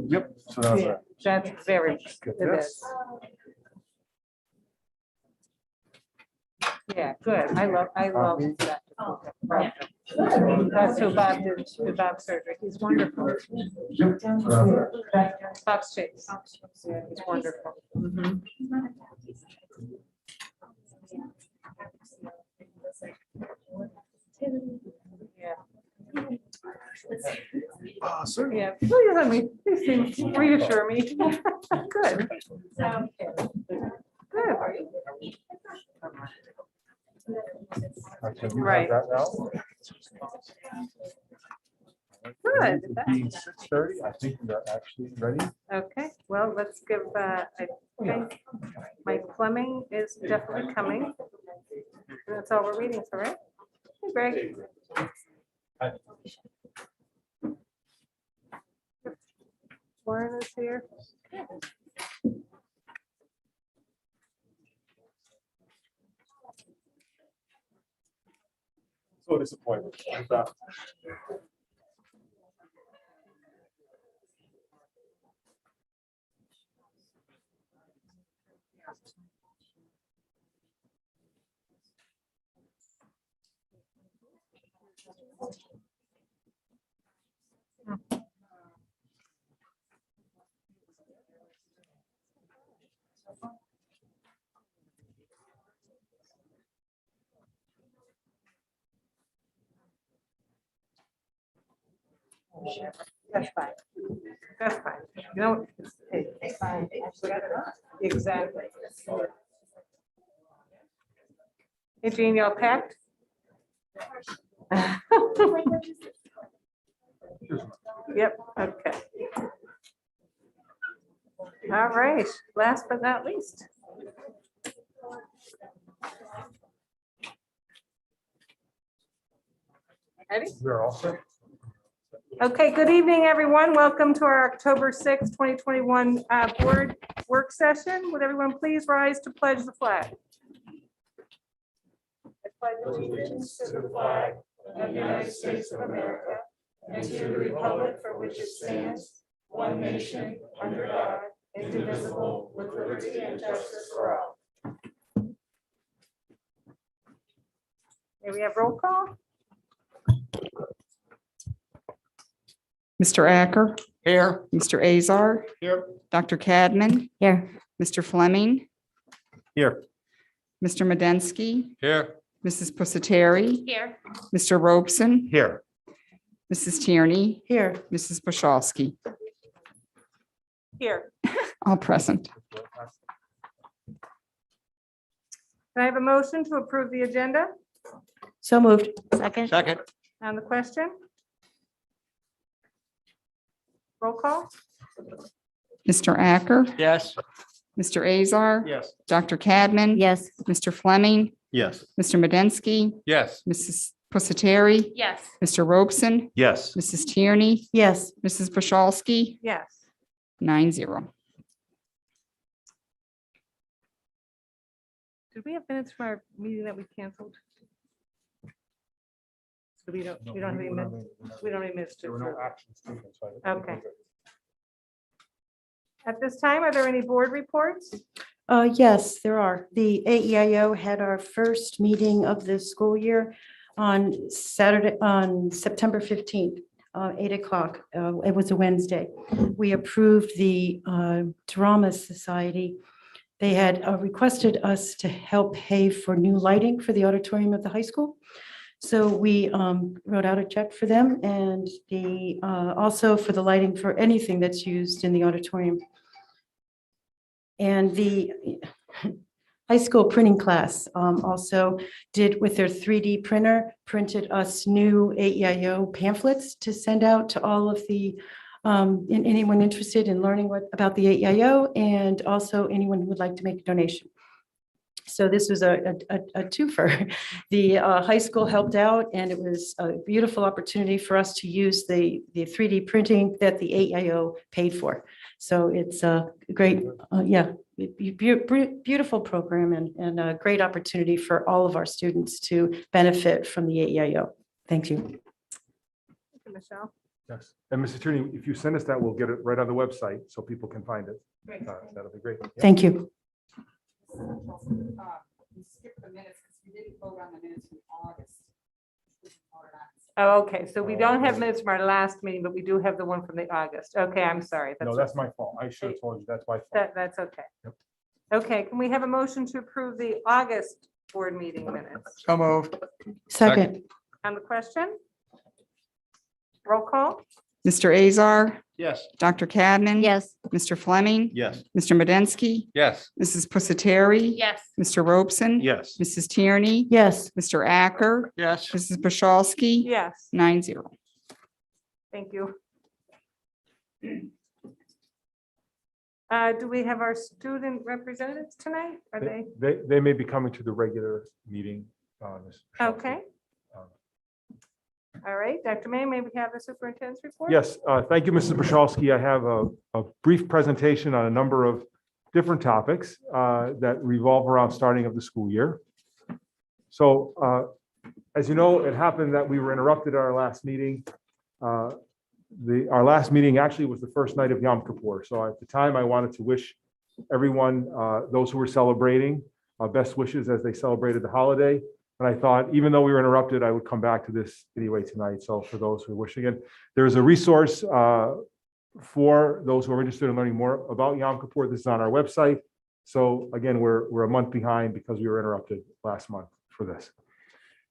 Yep. So that was Yeah, that's very good. It is. Yeah, good. I love that. That's who Bob did, who Bob's surgery. He's wonderful. Bob's Chase. Yeah, he's wonderful. Mhm. Yeah. Yeah, please let me, please reassure me. Good. Good. Right. Good. Being 6:30, I think we are actually ready. Okay, well, let's give, I think Mike Fleming is definitely coming. That's all we're reading, so right? Hey, Greg. Warren is here. So disappointed. That's fine. That's fine. You know, it's fine. Exactly. Hey, Jean, y'all packed? Yep, okay. All right, last but not least. Ready? We're all set. Okay, good evening, everyone. Welcome to our October 6th, 2021 board work session. Would everyone please rise to pledge the flag? I pledge allegiance to the flag of the United States of America and to the republic for which it stands, one nation, under God, indivisible, with liberty and justice for all. May we have roll call? Mr. Acker, Here. Mr. Azar, Here. Dr. Cadman. Here. Mr. Fleming, Here. Mr. Medensky, Here. Mrs. Pusateri, Here. Mr. Robeson, Here. Mrs. Tierney, Here. Mrs. Boshalski, Here. all present. Can I have a motion to approve the agenda So moved. Second. Second. on the question? Roll call? Mr. Acker, Yes. Mr. Azar, Yes. Dr. Cadman. Yes. Mr. Fleming, Yes. Mr. Medensky, Yes. Mrs. Pusateri, Yes. Mr. Robeson, Yes. Mrs. Tierney, Yes. Mrs. Boshalski, Yes. 9-0. Did we have minutes for our meeting that we canceled? So we don't have any minutes. We don't have any minutes to There were no approve. actions taken. So I think we're Okay. good. At this time, are there any board reports? Yes, there are. The AEIO had our first meeting of the school year on Saturday, on September 15th, 8 o'clock. It was a Wednesday. We approved the Drama Society. They had requested us to help pay for new lighting for the auditorium of the high school. So we wrote out a check for them and the also for the lighting for anything that's used in the auditorium. And the high school printing class also did with their 3D printer, printed us new AEIO pamphlets to send out to all of the anyone interested in learning about the AEIO and also anyone who would like to make a donation. So this was a twofer. The high school helped out and it was a beautiful opportunity for us to use the 3D printing that the AEIO paid for. So it's a great, beautiful program and a great opportunity for all of our students to benefit from the AEIO. Thank you. you, Michelle. Yes. And Mr. Attorney, if you send us that, we'll get it right on the website so people can find it. Great. That'll be great. Yeah. Thank you. We skipped the minutes because we didn't vote on the minutes from August. Oh, okay, so we don't have minutes from our last meeting, but we do have the one from the August. Okay, I'm sorry. No, that's my fault. I should have told you. That's my fault. That's okay. Yep. Okay, can we have a motion to approve the August board meeting minutes? So moved. Second, On the question? Roll call? Mr. Azar, Yes. Dr. Cadman. Yes. Mr. Fleming. Yes. Mr. Medensky. Yes. Mrs. Pusateri. Yes. Mr. Robeson. Yes. Mrs. Tierney. yes, Mr. Acker. Yes. Mrs. Bashalski. Yes, 9-0. thank you. Do we have our student representatives tonight? Are they? They may be coming to the regular meeting. Ms. Bashowski. Okay. All right, Dr. May, may we have the superintendent's report? Yes, thank you, Mrs. Bashowski. I have a brief presentation on a number of different topics that revolve around starting of the school year. So as you know, it happened that we were interrupted at our last meeting. Our last meeting actually was the first night of Yom Kippur. So at the time, I wanted to wish everyone, those who were celebrating, best wishes as they celebrated the holiday. And I thought, even though we were interrupted, I would come back to this anyway tonight. So for those who are wishing it, there's a resource for those who are interested in learning more about Yom Kippur. This is on our website. So again, we're a month behind because we were interrupted last month for this.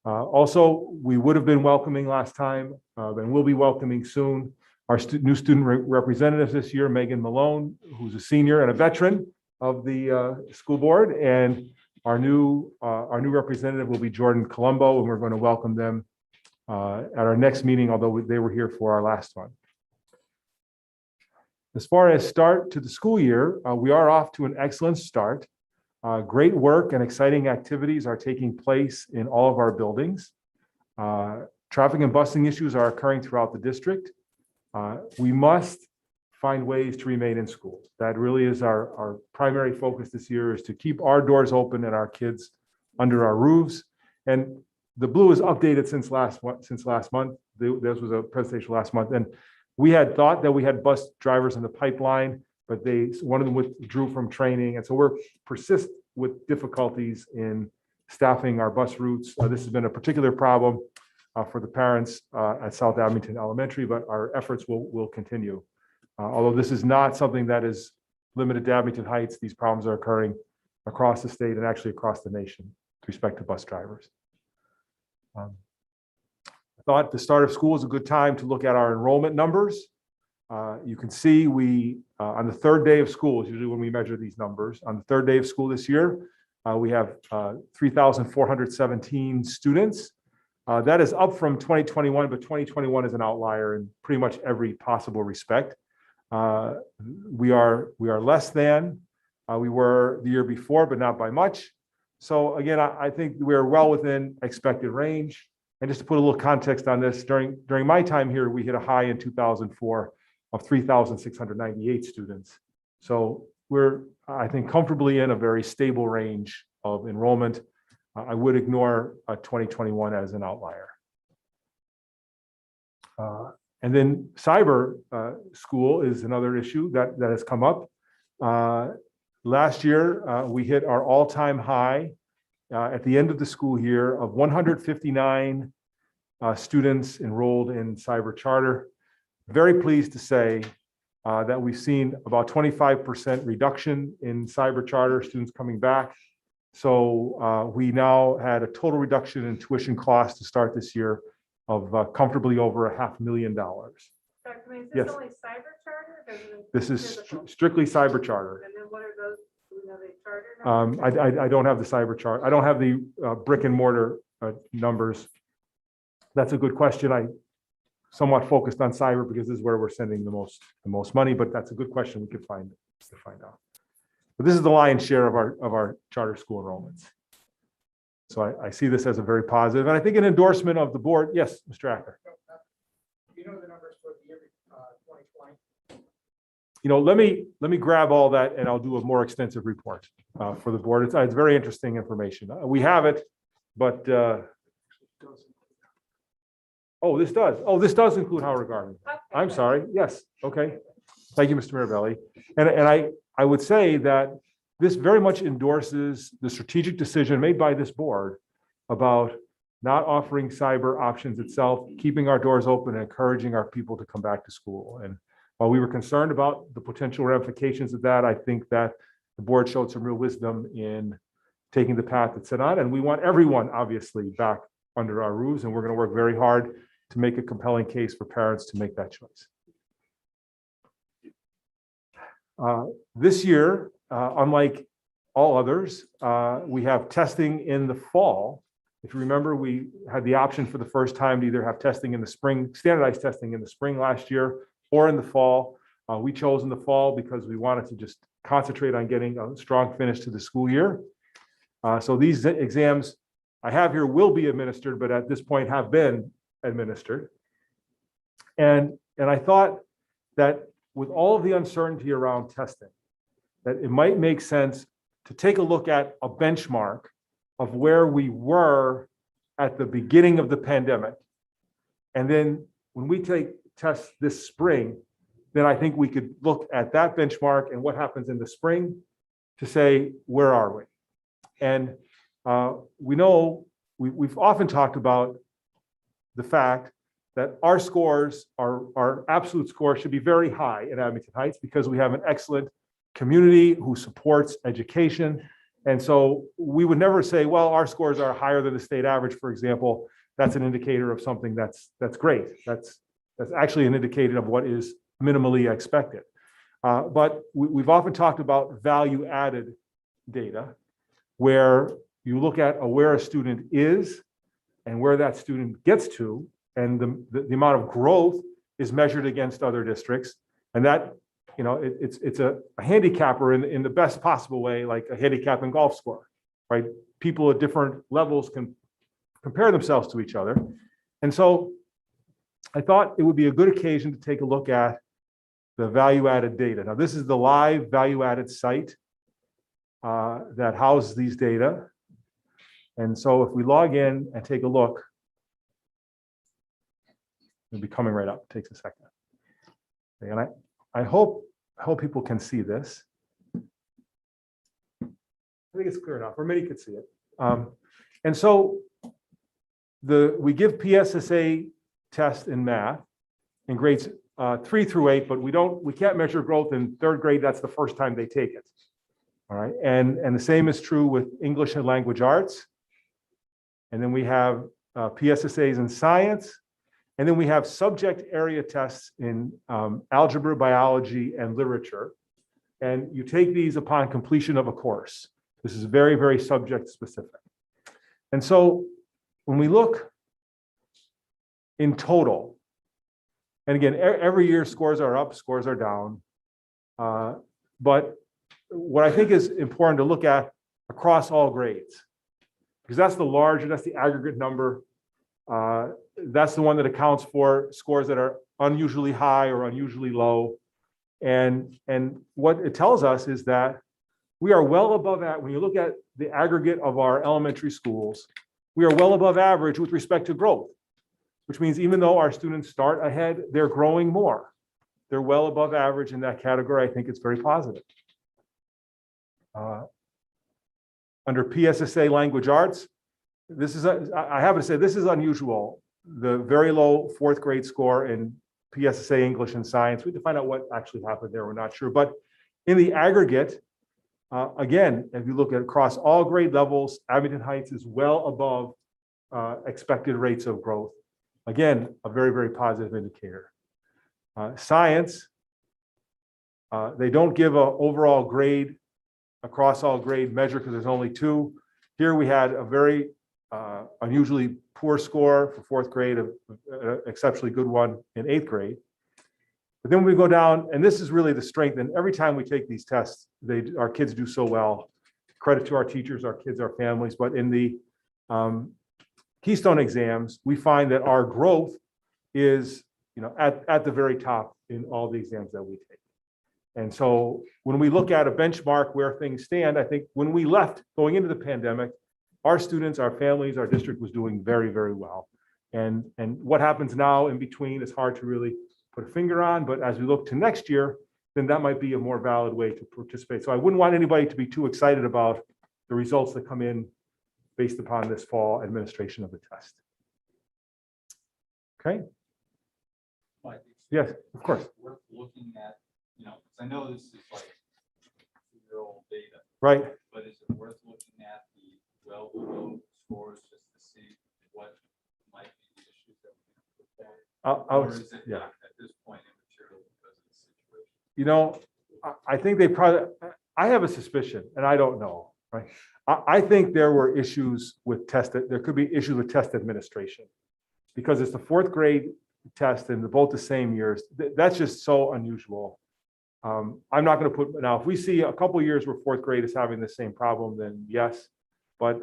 Also, we would have been welcoming last time and we'll be welcoming soon our new student representatives this year, Megan Malone, who's a senior and a veteran of the school board, and our new representative will be Jordan Colombo, and we're going to welcome them at our next meeting, although they were here for our last one. As far as start to the school year, we are off to an excellent start. Great work and exciting activities are taking place in all of our buildings. Traffic and busing issues are occurring throughout the district. We must find ways to remain in school. That really is our primary focus this year, is to keep our doors open and our kids under our roofs. And the blue is updated since last month. This was a presentation last month. And we had thought that we had bus drivers in the pipeline, but one of them withdrew from training. And so we're persist with difficulties in staffing our bus routes. This has been a particular problem for the parents at South Abington Elementary, but our efforts will continue. Although this is not something that is limited to Abington Heights, these problems are occurring across the state and actually across the nation with respect to bus drivers. I thought the start of school is a good time to look at our enrollment numbers. You can see we, on the third day of school, is usually when we measure these numbers. On the third day of school this year, we have 3,417 students. That is up from 2021, but 2021 is an outlier in pretty much every possible respect. We are less than we were the year before, but not by much. So again, I think we are well within expected range. And just to put a little context on this, during my time here, we hit a high in 2004 of 3,698 students. So we're, I think, comfortably in a very stable range of enrollment. I would ignore 2021 as an outlier. And then cyber school is another issue that has come up. Last year, we hit our all-time high at the end of the school year of 159 students enrolled in cyber charter. Very pleased to say that we've seen about 25% reduction in cyber charter students coming back. So we now had a total reduction in tuition costs to start this year of comfortably over $500,000. Dr. May, is Yes. this only cyber charter? Or does it This is physical? strictly cyber charter. And then what are those, do we know the charter numbers? I don't have the cyber chart. I don't have the brick and mortar numbers. That's a good question. I somewhat focused on cyber because this is where we're sending the most money, but that's a good question we could find out. But this is the lion's share of our charter school enrollments. So I see this as a very positive, and I think an endorsement of the board. Yes, Mr. Acker. You know the numbers for the year 2020? You know, let me grab all that and I'll do a more extensive report for the board. It's very interesting information. We have it, but Oh, this does. Oh, this does include Howard Gardner. I'm sorry. Yes. Okay. Thank you, Mr. Mirabelli. And I would say that this very much endorses the strategic decision made by this board about not offering cyber options itself, keeping our doors open and encouraging our people to come back to school. And while we were concerned about the potential ramifications of that, I think that the board showed some real wisdom in taking the path it's on. And we want everyone, obviously, back under our roofs. And we're going to work very hard to make a compelling case for parents to make that choice. This year, unlike all others, we have testing in the fall. If you remember, we had the option for the first time to either have testing in the spring, standardized testing in the spring last year, or in the fall. We chose in the fall because we wanted to just concentrate on getting a strong finish to the school year. So these exams I have here will be administered, but at this point have been administered. And I thought that with all of the uncertainty around testing, that it might make sense to take a look at a benchmark of where we were at the beginning of the pandemic. And then when we take tests this spring, then I think we could look at that benchmark and what happens in the spring to say, where are we? And we know we've often talked about the fact that our scores, our absolute score should be very high in Abington Heights because we have an excellent community who supports education. And so we would never say, well, our scores are higher than the state average, for example. That's an indicator of something that's great. That's actually an indicator of what is minimally expected. But we've often talked about value-added data, where you look at where a student is and where that student gets to, and the amount of growth is measured against other districts. And that, you know, it's a handicapper in the best possible way, like a handicapping golf score, right? People at different levels can compare themselves to each other. And so I thought it would be a good occasion to take a look at the value-added data. Now, this is the live value-added site that houses these data. And so if we log in and take a look, it'll be coming right up. It takes a second. Okay, and I hope people can see this. I think it's clear enough, or many could see it. And so we give PSSA tests in math in grades 3 through 8, but we can't measure growth in third grade. That's the first time they take it. All right, and the same is true with English and language arts. And then we have PSSAs in science. And then we have subject area tests in algebra, biology, and literature. And you take these upon completion of a course. This is very, very subject specific. And so when we look in total, and again, every year scores are up, scores are down. But what I think is important to look at across all grades, because that's the larger, that's the aggregate number. That's the one that accounts for scores that are unusually high or unusually low. And what it tells us is that we are well above that. When you look at the aggregate of our elementary schools, we are well above average with respect to growth, which means even though our students start ahead, they're growing more. They're well above average in that category. I think it's very positive. Under PSSA language arts, I have to say, this is unusual. The very low fourth grade score in PSSA English and science. We have to find out what actually happened there. We're not sure. But in the aggregate, again, if you look at across all grade levels, Abington Heights is well above expected rates of growth. Again, a very, very positive indicator. Science, they don't give an overall grade across all grade measure because there's only 2. Here we had a very unusually poor score for fourth grade, an exceptionally good one in 8th grade. But then we go down, and this is really the strength. And every time we take these tests, our kids do so well. Credit to our teachers, our kids, our families. But in the Keystone exams, we find that our growth is, at the very top in all the exams that we take. And so when we look at a benchmark where things stand, I think when we left going into the pandemic, our students, our families, our district was doing very, very well. And what happens now in between is hard to really put a finger on, but as we look to next year, then that might be a more valid way to participate. So I wouldn't want anybody to be too excited about the results that come in based upon this fall administration of the test. Okay, But yes, of course, it's worth looking at, you know, 'cause I know this is like 2-year-old data, right. but is it worth looking at the well below scores just to see what might be the issues that we can put down? Or is it yeah. not at this point immaterial because of the situation? You know, I think they probably, I have a suspicion, and I don't know, right? I think there were issues with there could be issues with test administration because it's the fourth grade test and they're both the same years. That's just so unusual. I'm not going to put, now, if we see a couple of years where fourth grade is having the same problem, then yes. But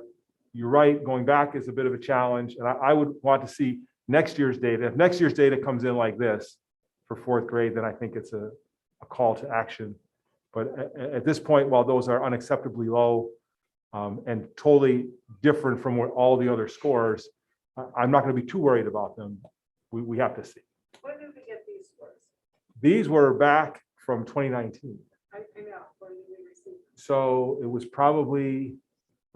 you're right, going back is a bit of a challenge. And I would want to see next year's data. If next year's data comes in like this for fourth grade, then I think it's a call to action. But at this point, while those are unacceptably low and totally different from what all the other scores, I'm not going to be too worried about them. We have to see. When did we get these scores? These were back from 2019. I know, when did we receive? So it was probably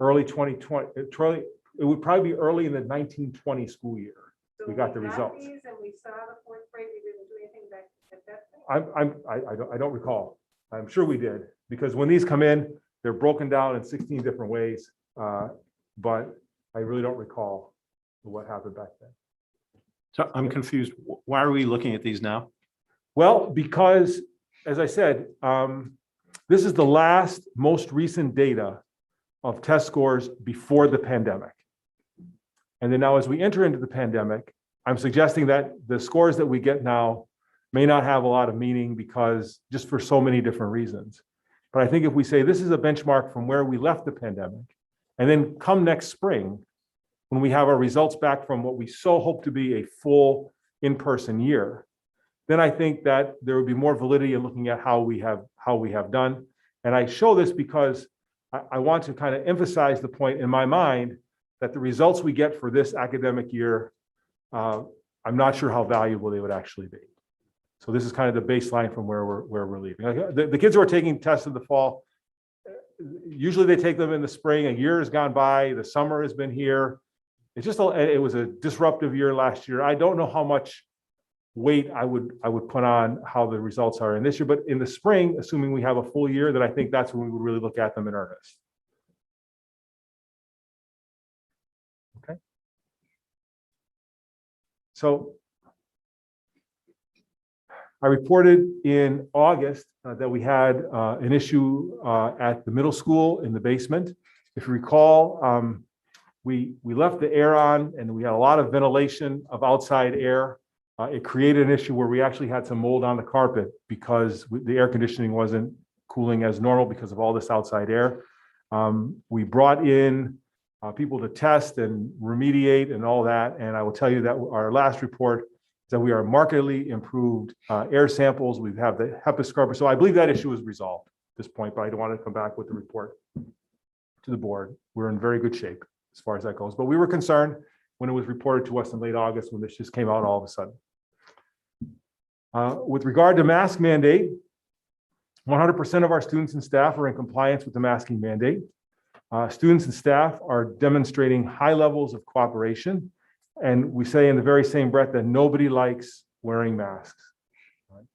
early 2020. It would probably be early in the 1920 school year. So We got the results. these and we saw the fourth grade, we didn't do anything back at that point? I don't recall. I'm sure we did, because when these come in, they're broken down in 16 different ways. But I really don't recall what happened back then. So I'm confused. Why are we looking at these now? Well, because, as I said, this is the last most recent data of test scores before the pandemic. And then now, as we enter into the pandemic, I'm suggesting that the scores that we get now may not have a lot of meaning because just for so many different reasons. But I think if we say this is a benchmark from where we left the pandemic, and then come next spring, when we have our results back from what we so hope to be a full in-person year, then I think that there would be more validity in looking at how we have done. And I show this because I want to kind of emphasize the point in my mind that the results we get for this academic year, I'm not sure how valuable they would actually be. So this is kind of the baseline from where we're leaving. Like the kids who are taking tests in the fall, usually they take them in the spring. A year has gone by. The summer has been here. It's just it was a disruptive year last year. I don't know how much weight I would put on how the results are in this year, but in the spring, assuming we have a full year, then I think that's when we would really look at them in earnest. Okay. So I reported in August that we had an issue at the middle school in the basement. If you recall, we left the air on and we had a lot of ventilation of outside air. It created an issue where we actually had some mold on the carpet because the air conditioning wasn't cooling as normal because of all this outside air. We brought in people to test and remediate and all that. And I will tell you that our last report is that we are markedly improved air samples. We have the HEPA scrubber. So I believe that issue is resolved at this point, but I don't want to come back with the report to the board. We're in very good shape as far as that goes. But we were concerned when it was reported to us in late August when this just came out all of a sudden. With regard to mask mandate, 100% of our students and staff are in compliance with the masking mandate. Students and staff are demonstrating high levels of cooperation. And we say in the very same breath that nobody likes wearing masks.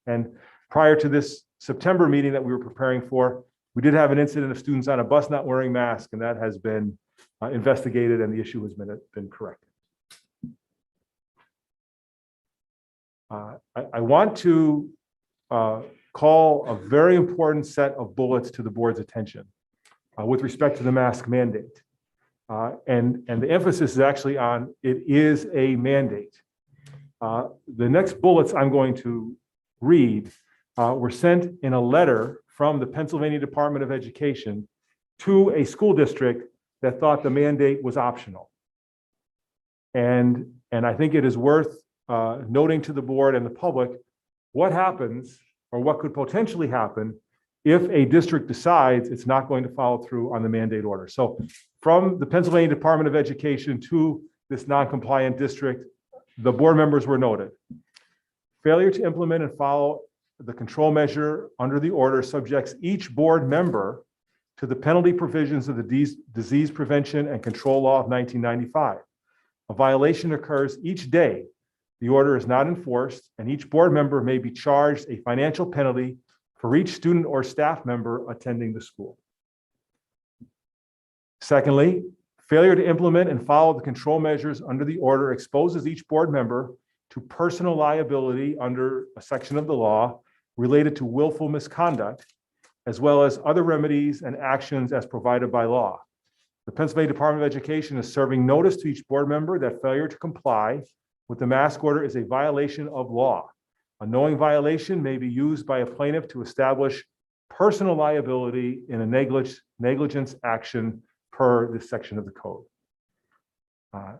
And prior to this September meeting that we were preparing for, we did have an incident of students on a bus not wearing masks, and that has been investigated and the issue has been corrected. I want to call a very important set of bullets to the board's attention with respect to the mask mandate. And the emphasis is actually on it is a mandate. The next bullets I'm going to read were sent in a letter from the Pennsylvania Department of Education to a school district that thought the mandate was optional. And I think it is worth noting to the board and the public what happens or what could potentially happen if a district decides it's not going to follow through on the mandate order. So from the Pennsylvania Department of Education to this non-compliant district, the board members were noted. Failure to implement and follow the control measure under the order subjects each board member to the penalty provisions of the Disease Prevention and Control Law of 1995. A violation occurs each day the order is not enforced, and each board member may be charged a financial penalty for each student or staff member attending the school. Secondly, failure to implement and follow the control measures under the order exposes each board member to personal liability under a section of the law related to willful misconduct, as well as other remedies and actions as provided by law. The Pennsylvania Department of Education is serving notice to each board member that failure to comply with the mask order is a violation of law. A knowing violation may be used by a plaintiff to establish personal liability in a negligence action per this section of the code. I'm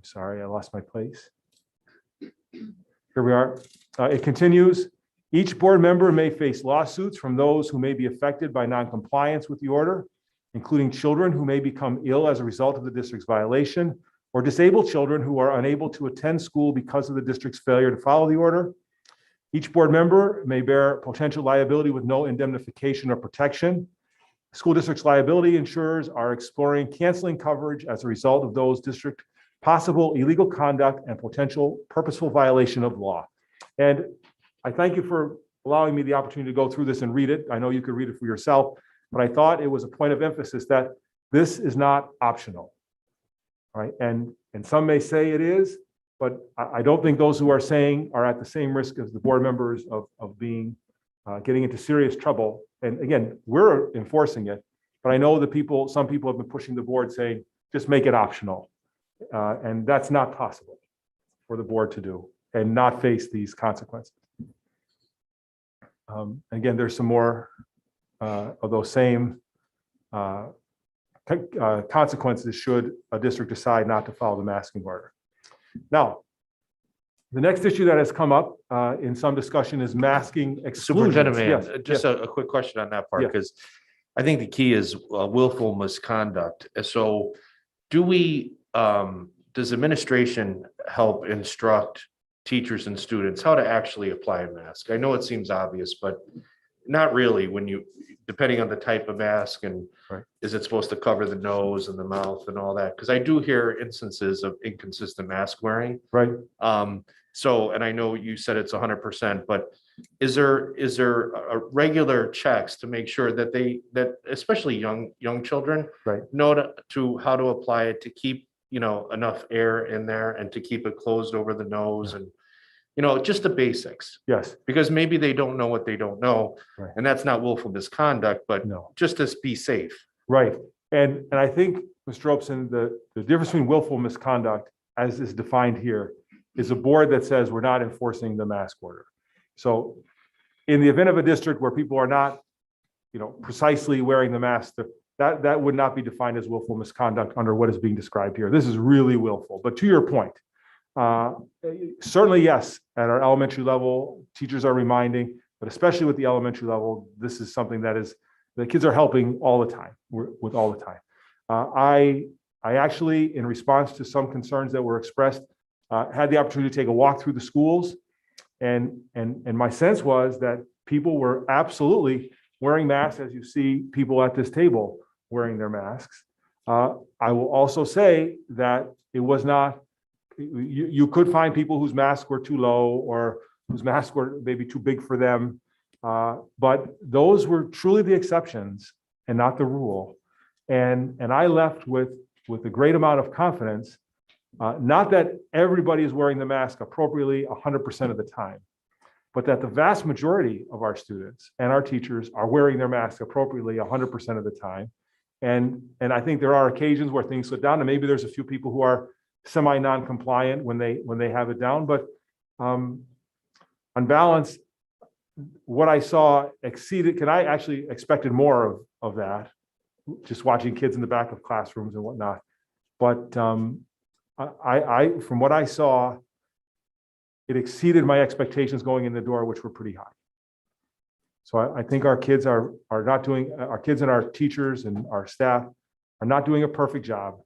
sorry, I lost my place. Here we are. It continues. Each board member may face lawsuits from those who may be affected by noncompliance with the order, including children who may become ill as a result of the district's violation, or disabled children who are unable to attend school because of the district's failure to follow the order. Each board member may bear potential liability with no indemnification or protection. School district's liability insurers are exploring canceling coverage as a result of those district possible illegal conduct and potential purposeful violation of law. And I thank you for allowing me the opportunity to go through this and read it. I know you could read it for yourself, but I thought it was a point of emphasis that this is not optional, right? And some may say it is, but I don't think those who are saying are at the same risk as the board members of being getting into serious trouble. And again, we're enforcing it, but I know the some people have been pushing the board saying, just make it optional. And that's not possible for the board to do and not face these consequences. Again, there's some more of those same consequences should a district decide not to follow the masking order. Now, the next issue that has come up in some discussion is masking exclusions. Superintendent, Yes, just yes. a quick question on that part, Yeah. because I think the key is willful misconduct. So do we, does administration help instruct teachers and students how to actually apply a mask? I know it seems obvious, but not really when you, depending on the type of mask and Right. is it supposed to cover the nose and the mouth and all that? Because I do hear instances of inconsistent mask wearing. Right. So, and I know you said it's 100%, but is there a regular checks to make sure that that especially young children Right. know to how to apply it to keep, enough air in there and to keep it closed over the nose and, just the basics, Yes. because maybe they don't know what they don't know. Right. And that's not willful misconduct, but No. just to be safe. Right. And I think, Mr. Robson, the difference between willful misconduct, as is defined here, is a board that says we're not enforcing the mask order. So in the event of a district where people are not, precisely wearing the mask, that would not be defined as willful misconduct under what is being described here. This is really willful. But to your point, certainly, yes, at our elementary level, teachers are reminding, but especially with the elementary level, this is something that is, the kids are helping all the time, with all the time. I actually, in response to some concerns that were expressed, had the opportunity to take a walk through the schools. And my sense was that people were absolutely wearing masks, as you see people at this table wearing their masks. I will also say that it was not, you could find people whose masks were too low or whose masks were maybe too big for them. But those were truly the exceptions and not the rule. And I left with a great amount of confidence, not that everybody is wearing the mask appropriately 100% of the time, but that the vast majority of our students and our teachers are wearing their masks appropriately 100% of the time. And I think there are occasions where things slip down, and maybe there's a few people who are semi non-compliant when they have it down. But on balance, what I saw exceeded. I actually expected more of that, just watching kids in the back of classrooms and whatnot. But I from what I saw, it exceeded my expectations going in the door, which were pretty high. So I think our kids are not doing, our kids and our teachers and our staff are not doing a perfect job.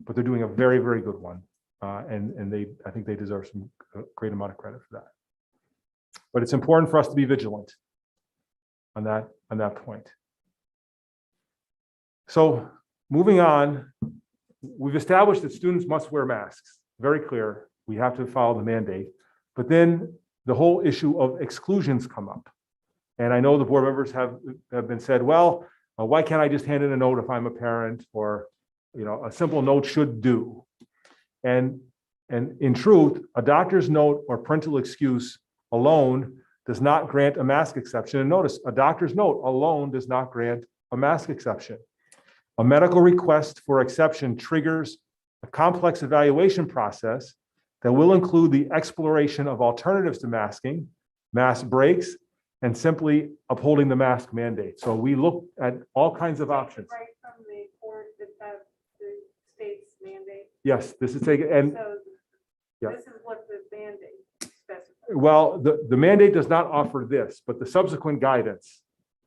but they're doing a very, very good one. And I think they deserve some great amount of credit for that. But it's important for us to be vigilant on that point. So moving on, we've established that students must wear masks. Very clear. We have to follow the mandate. But then the whole issue of exclusions come up. And I know the board members have been said, well, why can't I just hand in a note if I'm a parent, or, you know, a simple note should do. And in truth, a doctor's note or parental excuse alone does not grant a mask exception. And notice, a doctor's note alone does not grant a mask exception. A medical request for exception triggers a complex evaluation process that will include the exploration of alternatives to masking, mask breaks, and simply upholding the mask mandate. So we look at all kinds of options. Right from the board that have the state's mandate. Yes, this is taken, and So yeah. this is what the mandate specifies. well, the mandate does not offer this, but the subsequent guidance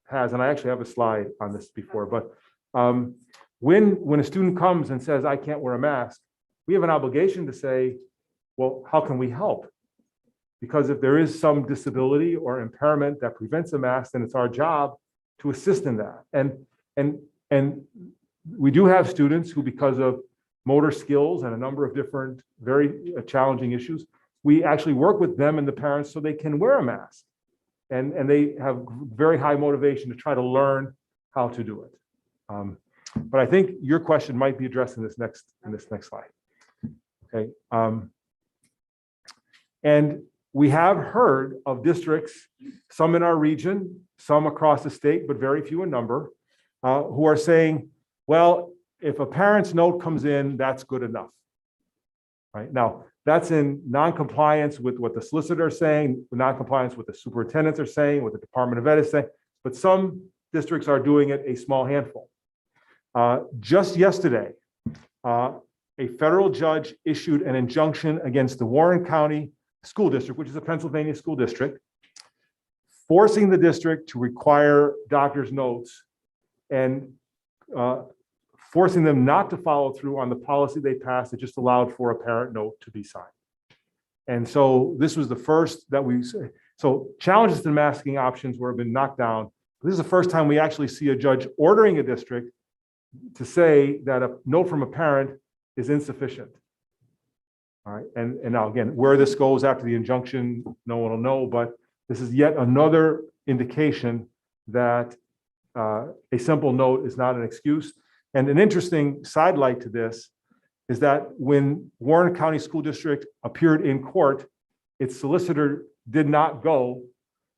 has, and I actually have a slide on this before, but when a student comes and says, I can't wear a mask, we have an obligation to say, well, how can we help? Because if there is some disability or impairment that prevents a mask, then it's our job to assist in that. And we do have students who, because of motor skills and a number of different very challenging issues, we actually work with them and the parents so they can wear a mask. And they have very high motivation to try to learn how to do it. But I think your question might be addressed in this next slide. Okay. And we have heard of districts, some in our region, some across the state, but very few in number, who are saying, well, if a parent's note comes in, that's good enough. Right now, that's in non-compliance with what the solicitor is saying, non-compliance with the superintendents are saying, what the Department of Ed is saying, but some districts are doing it, a small handful. Just yesterday, a federal judge issued an injunction against the Warren County School District, which is a Pennsylvania school district, forcing the district to require doctor's notes and forcing them not to follow through on the policy they passed that just allowed for a parent note to be signed. And so this was the first that so challenges to masking options were been knocked down. This is the first time we actually see a judge ordering a district to say that a note from a parent is insufficient. All right, and now again, where this goes after the injunction, no one will know, but this is yet another indication that a simple note is not an excuse. And an interesting sidelight to this is that when Warren County School District appeared in court, its solicitor did not go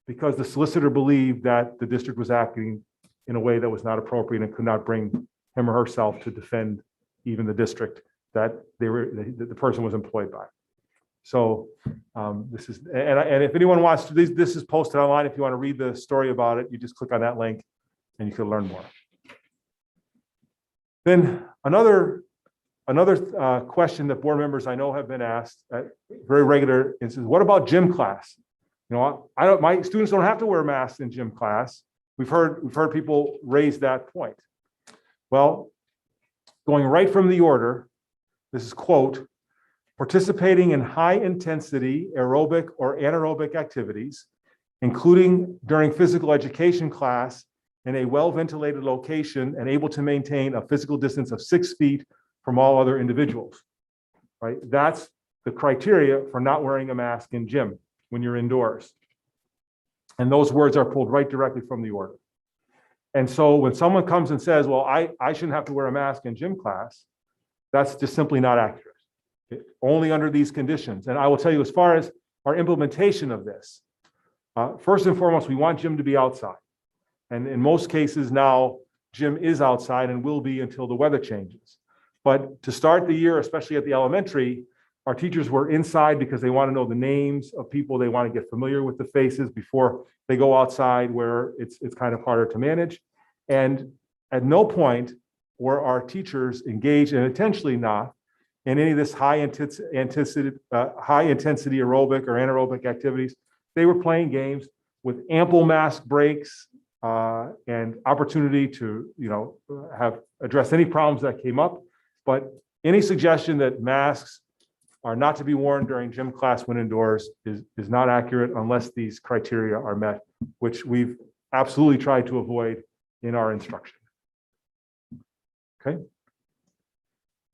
because the solicitor believed that the district was acting in a way that was not appropriate and could not bring him or herself to defend even the district that the person was employed by. So this is, and if anyone wants to, this is posted online. If you want to read the story about it, you just click on that link and you can learn more. Then another question that board members I know have been asked at very regular instances, what about gym class? You know, my students don't have to wear masks in gym class. We've heard people raise that point. Well, going right from the order, this is quote, participating in high intensity aerobic or anaerobic activities, including during physical education class in a well-ventilated location and able to maintain a physical distance of 6 feet from all other individuals, right? That's the criteria for not wearing a mask in gym when you're indoors. And those words are pulled right directly from the order. And so when someone comes and says, well, I shouldn't have to wear a mask in gym class, that's just simply not accurate. Only under these conditions. And I will tell you, as far as our implementation of this, first and foremost, we want gym to be outside. And in most cases now, gym is outside and will be until the weather changes. But to start the year, especially at the elementary, our teachers were inside because they want to know the names of people. They want to get familiar with the faces before they go outside where it's kind of harder to manage. And at no point were our teachers engaged, and intentionally not, in any of this high intensity aerobic or anaerobic activities. They were playing games with ample mask breaks and opportunity to, address any problems that came up. But any suggestion that masks are not to be worn during gym class when indoors is not accurate unless these criteria are met, which we've absolutely tried to avoid in our instruction. Okay.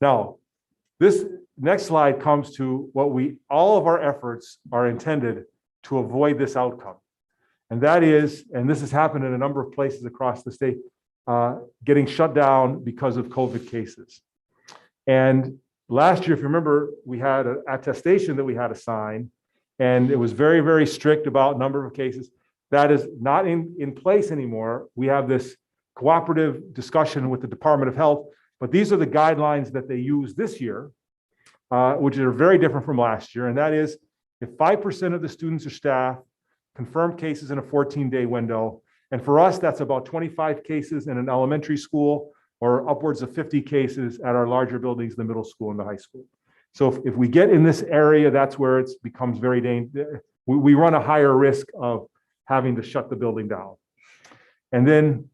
Now, this next slide comes to what all of our efforts are intended to avoid this outcome. And that is, and this has happened in a number of places across the state, getting shut down because of COVID cases. And last year, if you remember, we had an attestation that we had to sign, and it was very, very strict about number of cases. That is not in place anymore. We have this cooperative discussion with the Department of Health, but these are the guidelines that they use this year, which are very different from last year. And that is, if 5% of the students or staff confirmed cases in a 14-day window, and for us, that's about 25 cases in an elementary school or upwards of 50 cases at our larger buildings, the middle school and the high school. So if we get in this area, that's where it becomes very dangerous. We run a higher risk of having to shut the building down. And then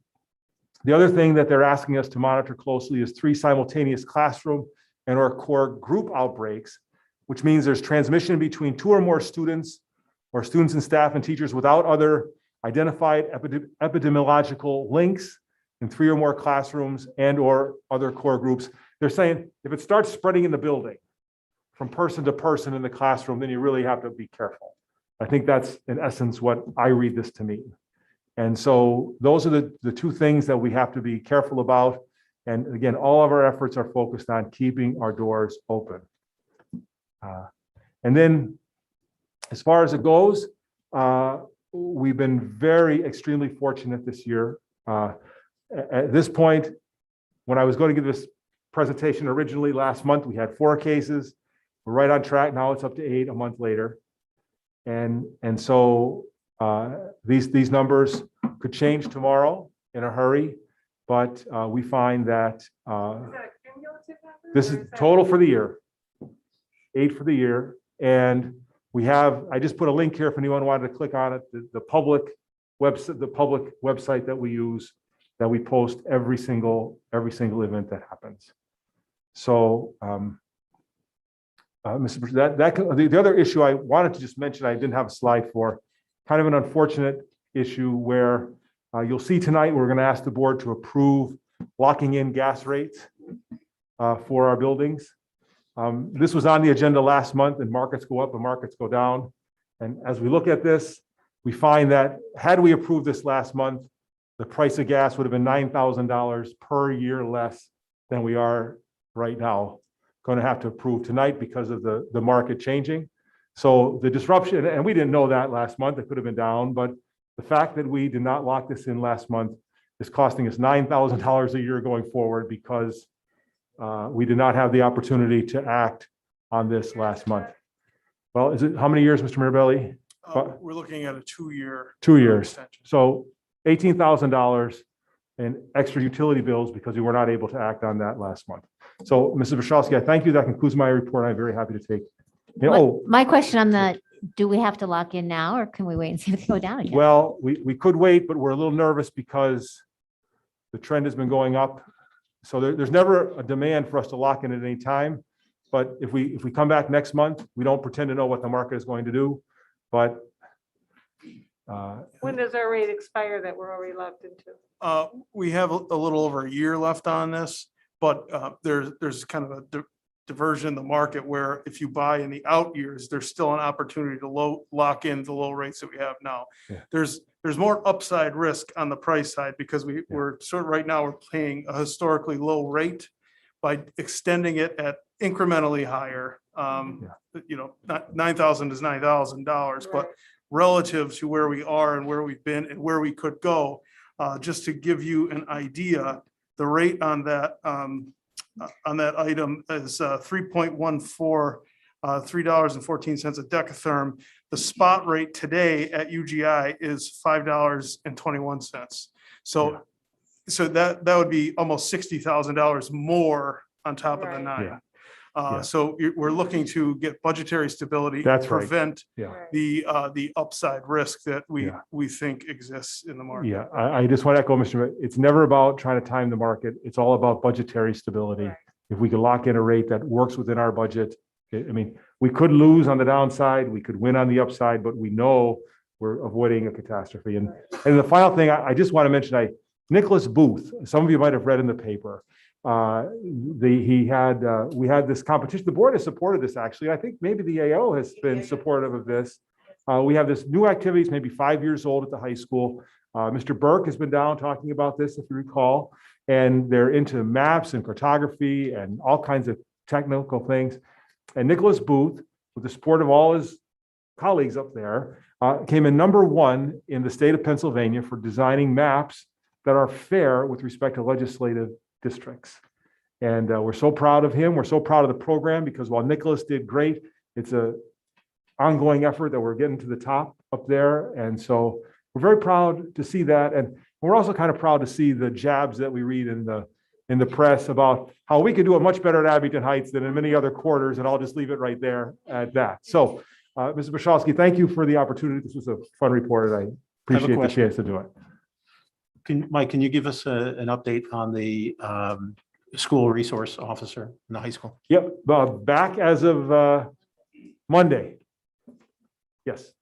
the other thing that they're asking us to monitor closely is 3 simultaneous classroom and or core group outbreaks, which means there's transmission between 2 or more students or students and staff and teachers without other identified epidemiological links in 3 or more classrooms and or other core groups. They're saying if it starts spreading in the building from person to person in the classroom, then you really have to be careful. I think that's in essence what I read this to mean. And so those are the 2 things that we have to be careful about. And again, all of our efforts are focused on keeping our doors open. And then as far as it goes, we've been extremely fortunate this year. At this point, when I was going to give this presentation originally last month, we had 4 cases. We're right on track. Now it's up to 8 a month later. And so these numbers could change tomorrow in a hurry, but we find that Is that a cumulative number? this is total for the year, 8 for the year. And we have, I just put a link here if anyone wanted to click on it, the public website that we use, that we post every single event that happens. So Mr. President, the other issue I wanted to just mention, I didn't have a slide for, kind of an unfortunate issue where you'll see tonight, we're going to ask the board to approve locking in gas rates for our buildings. This was on the agenda last month, and markets go up and markets go down. And as we look at this, we find that had we approved this last month, the price of gas would have been $9,000 per year less than we are right now. Going to have to approve tonight because of the market changing. So the disruption, and we didn't know that last month, it could have been down, but the fact that we did not lock this in last month is costing us $9,000 a year going forward because we did not have the opportunity to act on this last month. Well, is it how many years, Mr. Mirabelli? We're looking at a 2-year. 2 years. extension. So $18,000 in extra utility bills because we were not able to act on that last month. So, Mrs. Wachowski, I thank you. That concludes my report. I'm very happy to take. My question on that, do we have to lock in now or can we wait and see if they go down again? Well, we could wait, but we're a little nervous because the trend has been going up. So there's never a demand for us to lock in at any time. But if we come back next month, we don't pretend to know what the market is going to do. But When does our rate expire that we're already locked into? We have a little over a year left on this, but there's kind of a diversion in the market where if you buy in the out years, there's still an opportunity to lock in the low rates that we have now. Yeah. There's more upside risk on the price side because we're sort of right now we're paying a historically low rate by extending it at incrementally higher. You know, not $9,000 is $9,000, but relative to where we are and where we've been and where we could go, just to give you an idea, the rate on that item is 3.14, $3.14 a decatherm. The spot rate today at UGI is $5.21. So that would be almost $60,000 more on top of the $9,000. So we're looking to get budgetary stability and prevent the upside risk that we think exists in the market. Yeah, I just want to echo, Mr. It's never about trying to time the market. It's all about budgetary stability. if we could lock in a rate that works within our budget. I mean, we could lose on the downside, we could win on the upside, but we know we're avoiding a catastrophe. And the final thing, I just want to mention, Nicholas Booth, some of you might have read in the paper. We had this competition. The board has supported this, actually. I think maybe the AO has been supportive of this. We have this new activities, maybe 5 years old at the high school. Mr. Burke has been down talking about this, if you recall, and they're into maps and cartography and all kinds of technical things. And Nicholas Booth, with the support of all his colleagues up there, came in #1 in the state of Pennsylvania for designing maps that are fair with respect to legislative districts. And we're so proud of him. We're so proud of the program, because while Nicholas did great, it's a ongoing effort that we're getting to the top up there. And so we're very proud to see that. And we're also kind of proud to see the jabs that we read in the press about how we could do it much better at Abington Heights than in many other quarters. And I'll just leave it right there at that. So, Mr. Bashowski, thank you for the opportunity. This was a fun report. I appreciate the question. chance to do it. Mike, can you give us an update on the school resource officer in the high school? Yep, back as of Monday. Yes.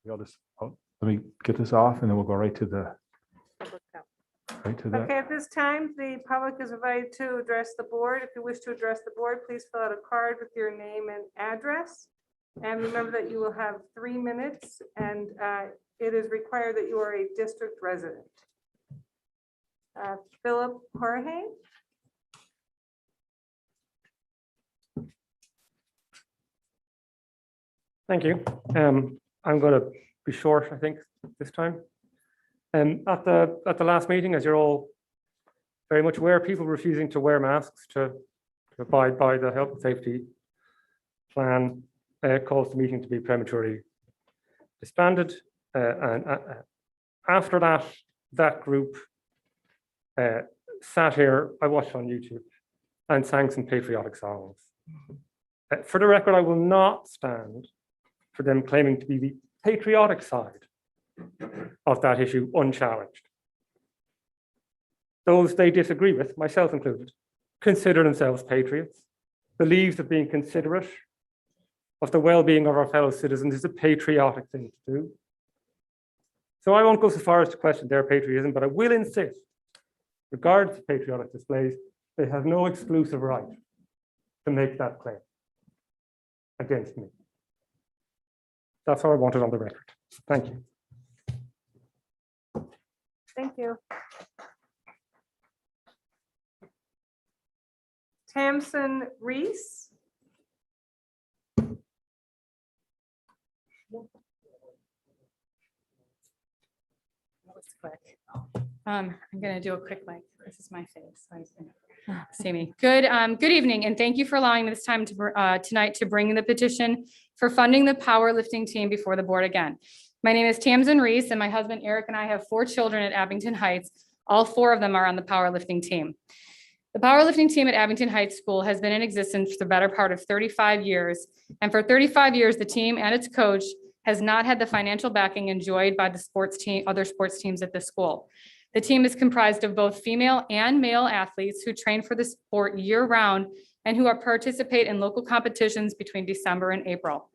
I'll just, let me get this off and then we'll go right to the, Okay, at this time, the public is invited to address the board. If you wish to address the board, please fill out a card with your name and address. And remember that you will have 3 minutes, and it is required that you are a district resident. Philip Jorge. Thank you. I'm going to be short, I think, this time. At the last meeting, as you're all very much aware, people refusing to wear masks to abide by the health and safety plan caused the meeting to be prematurely disbanded. And after that group sat here, I watched on YouTube and sang some patriotic songs. For the record, I will not stand for them claiming to be the patriotic side of that issue unchallenged. Those they disagree with, myself included, consider themselves patriots, believe that being considerate of the well-being of our fellow citizens is a patriotic thing to do. So I won't go so far as to question their patriotism, but I will insist, regardless of patriotic displays, they have no exclusive right to make that claim against me. That's how I want it on the record. Thank you. Thank you. Tamsin Reese. Quick. I'm going to do a quick mic. This is my face. So you can see me. Good evening, and thank you for allowing me this time to tonight to bring the petition for funding the powerlifting team before the board again. My name is Tamsin Reese, and my husband Eric and I have 4 children at Abington Heights. All 4 of them are on the powerlifting team. The powerlifting team at Abington Heights School has been in existence for the better part of 35 years, and for 35 years, the team and its coach has not had the financial backing enjoyed by the sports team, other sports teams at the school. The team is comprised of both female and male athletes who train for the sport year-round and who participate in local competitions between December and April.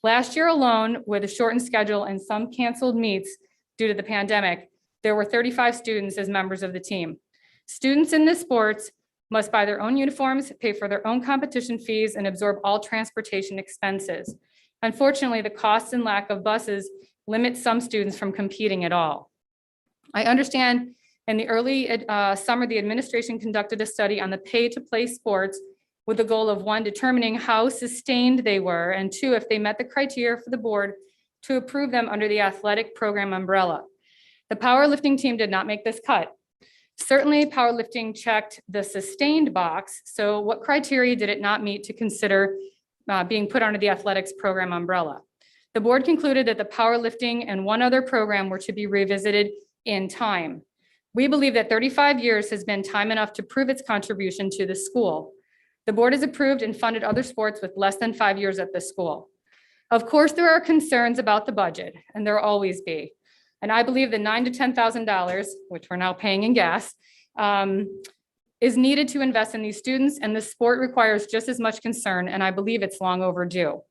Last year alone, with a shortened schedule and some canceled meets due to the pandemic, there were 35 students as members of the team. Students in the sports must buy their own uniforms, pay for their own competition fees, and absorb all transportation expenses. Unfortunately, the costs and lack of buses limit some students from competing at all. I understand in the early summer, the administration conducted a study on the pay-to-play sports with the goal of 1, determining how sustained they were, and 2, if they met the criteria for the board to approve them under the athletic program umbrella. The powerlifting team did not make this cut. Certainly, powerlifting checked the sustained box. So what criteria did it not meet to consider being put under the athletics program umbrella? The board concluded that the powerlifting and 1 other program were to be revisited in time. We believe that 35 years has been time enough to prove its contribution to the school. The board has approved and funded other sports with less than 5 years at the school. Of course, there are concerns about the budget, and there will always be. And I believe the $9,000 to $10,000, which we're now paying in gas, is needed to invest in these students, and the sport requires just as much concern, and I believe it's long overdue.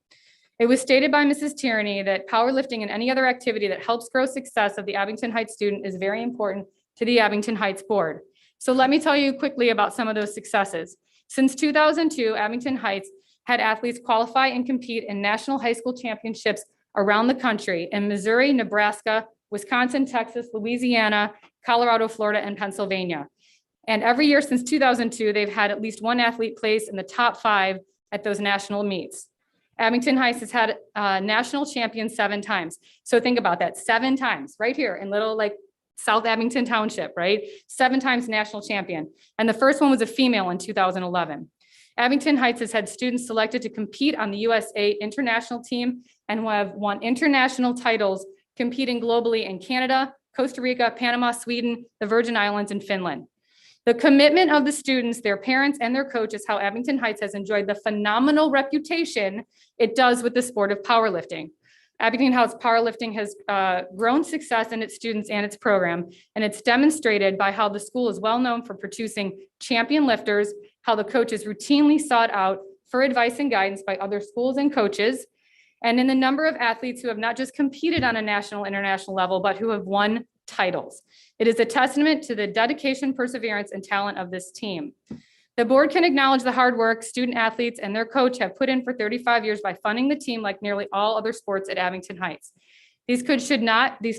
It was stated by Mrs. Tierney that powerlifting and any other activity that helps grow success of the Abington Heights student is very important to the Abington Heights Board. So let me tell you quickly about some of those successes. Since 2002, Abington Heights had athletes qualify and compete in national high school championships around the country in Missouri, Nebraska, Wisconsin, Texas, Louisiana, Colorado, Florida, and Pennsylvania. And every year since 2002, they've had at least one athlete place in the top 5 at those national meets. Abington Heights has had national champions 7 times. So think about that, 7 times right here in little like South Abington Township, right? 7 times national champion. And the first one was a female in 2011. Abington Heights has had students selected to compete on the USA international team and who have won international titles competing globally in Canada, Costa Rica, Panama, Sweden, the Virgin Islands, and Finland. The commitment of the students, their parents, and their coaches, how Abington Heights has enjoyed the phenomenal reputation it does with the sport of powerlifting. Abington Heights powerlifting has grown success in its students and its program, and it's demonstrated by how the school is well known for producing champion lifters, how the coach is routinely sought out for advice and guidance by other schools and coaches, and in the number of athletes who have not just competed on a national, international level, but who have won titles. It is a testament to the dedication, perseverance, and talent of this team. The board can acknowledge the hard work student athletes and their coach have put in for 35 years by funding the team like nearly all other sports at Abington Heights. These kids should not be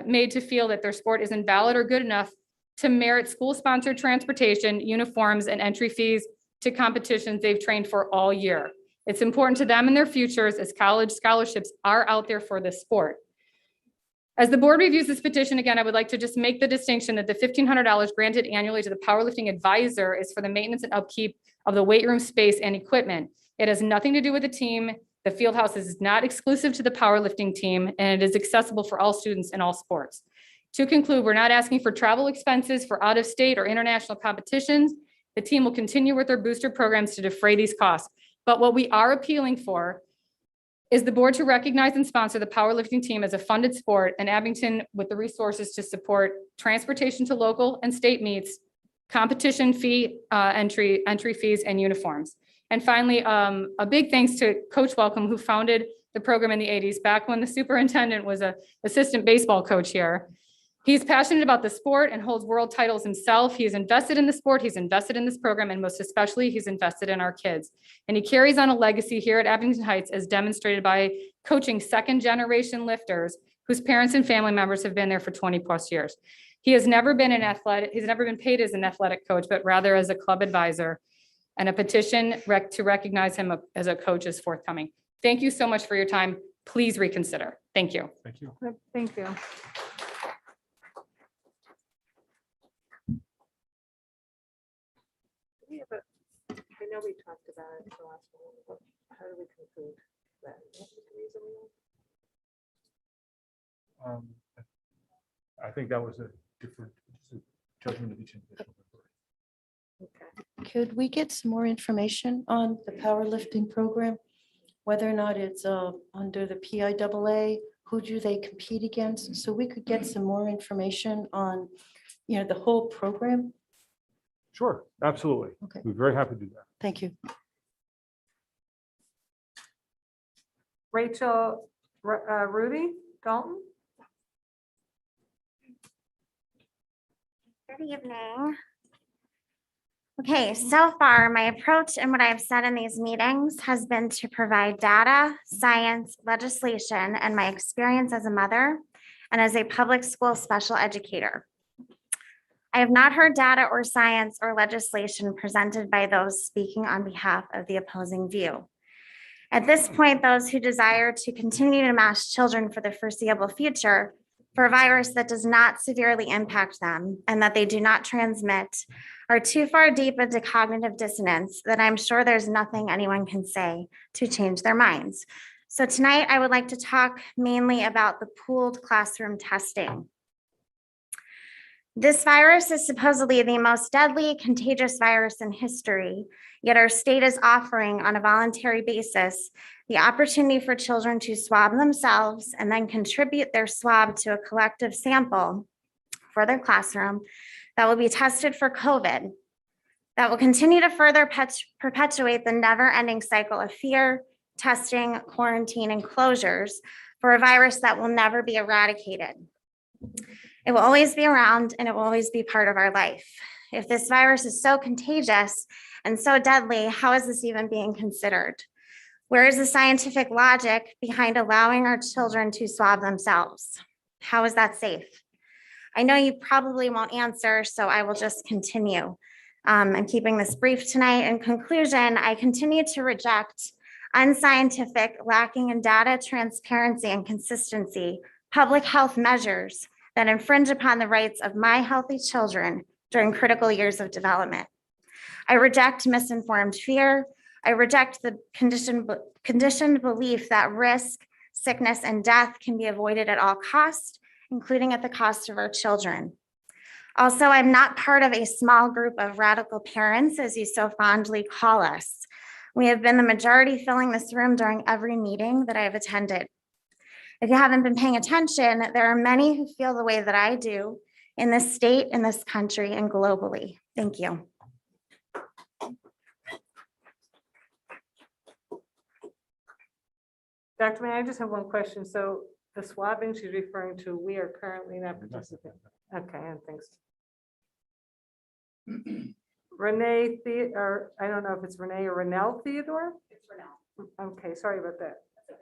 made to feel that their sport isn't valid or good enough to merit school-sponsored transportation, uniforms, and entry fees to competitions they've trained for all year. It's important to them and their futures as college scholarships are out there for this sport. As the board reviews this petition, again, I would like to just make the distinction that the $1,500 granted annually to the powerlifting advisor is for the maintenance and upkeep of the weight room space and equipment. It has nothing to do with the team. The field house is not exclusive to the powerlifting team, and it is accessible for all students in all sports. To conclude, we're not asking for travel expenses for out-of-state or international competitions. The team will continue with their booster programs to defray these costs. But what we are appealing for is the board to recognize and sponsor the powerlifting team as a funded sport and Abington with the resources to support transportation to local and state meets, competition fee, entry fees, and uniforms. And finally, a big thanks to Coach Welcome, who founded the program in the 80s, back when the superintendent was an assistant baseball coach here. He's passionate about the sport and holds world titles himself. He is invested in the sport, he's invested in this program, and most especially, he's invested in our kids. And he carries on a legacy here at Abington Heights as demonstrated by coaching second-generation lifters whose parents and family members have been there for 20 plus years. He has never been he's never been paid as an athletic coach, but rather as a club advisor, and a petition to recognize him as a coach is forthcoming. Thank you so much for your time. Please reconsider. Thank you. Thank you. Thank you. Yeah, but I know we talked about it the last one, but how do we conclude that? What was the reason we- I think that was a different judgment of each individual. Okay. Could we get some more information on the powerlifting program? Whether or not it's under the PIAA, who do they compete against? So we could get some more information on, the whole program. Sure, absolutely. Okay. We're very happy to do that. Thank you. Rachel Rudy Dalton? Good evening. Okay, so far, my approach and what I've said in these meetings has been to provide data, science, legislation, and my experience as a mother and as a public school special educator. I have not heard data or science or legislation presented by those speaking on behalf of the opposing view. At this point, those who desire to continue to mass children for the foreseeable future for a virus that does not severely impact them and that they do not transmit are too far deep into cognitive dissonance that I'm sure there's nothing anyone can say to change their minds. So tonight I would like to talk mainly about the pooled classroom testing. This virus is supposedly the most deadly contagious virus in history, yet our state is offering on a voluntary basis the opportunity for children to swab themselves and then contribute their swab to a collective sample for their classroom that will be tested for COVID, that will continue to further perpetuate the never-ending cycle of fear, testing, quarantine, and closures for a virus that will never be eradicated. It will always be around and it will always be part of our life. If this virus is so contagious and so deadly, how is this even being considered? Where is the scientific logic behind allowing our children to swab themselves? How is that safe? I know you probably won't answer, so I will just continue. I'm keeping this brief tonight. In conclusion, I continue to reject unscientific, lacking in data, transparency, and consistency, public health measures that infringe upon the rights of my healthy children during critical years of development. I reject misinformed fear. I reject the conditioned belief that risk, sickness, and death can be avoided at all costs, including at the cost of our children. Also, I'm not part of a small group of radical parents, as you so fondly call us. We have been the majority filling this room during every meeting that I have attended. If you haven't been paying attention, there are many who feel the way that I do in this state, in this country, and globally. Thank you. Dr. May, I just have one question. So the swabbing she's referring to, we are currently not participating. Okay, and thanks. Renee, or I don't know if it's Renee or Renelle Theodore? It's Renelle. Okay, sorry about that. That's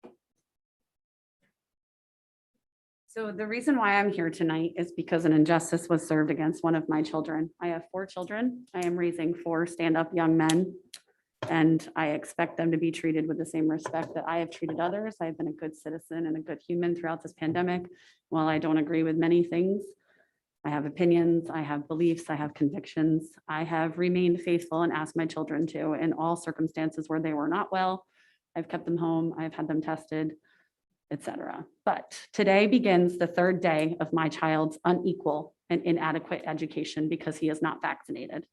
okay. So the reason why I'm here tonight is because an injustice was served against one of my children. I have 4 children. I am raising 4 stand-up young men, and I expect them to be treated with the same respect that I have treated others. I've been a good citizen and a good human throughout this pandemic. While I don't agree with many things, I have opinions, I have beliefs, I have convictions. I have remained faithful and asked my children to in all circumstances where they were not well. I've kept them home, I've had them tested, etc. But today begins the 3rd day of my child's unequal and inadequate education because he is not vaccinated.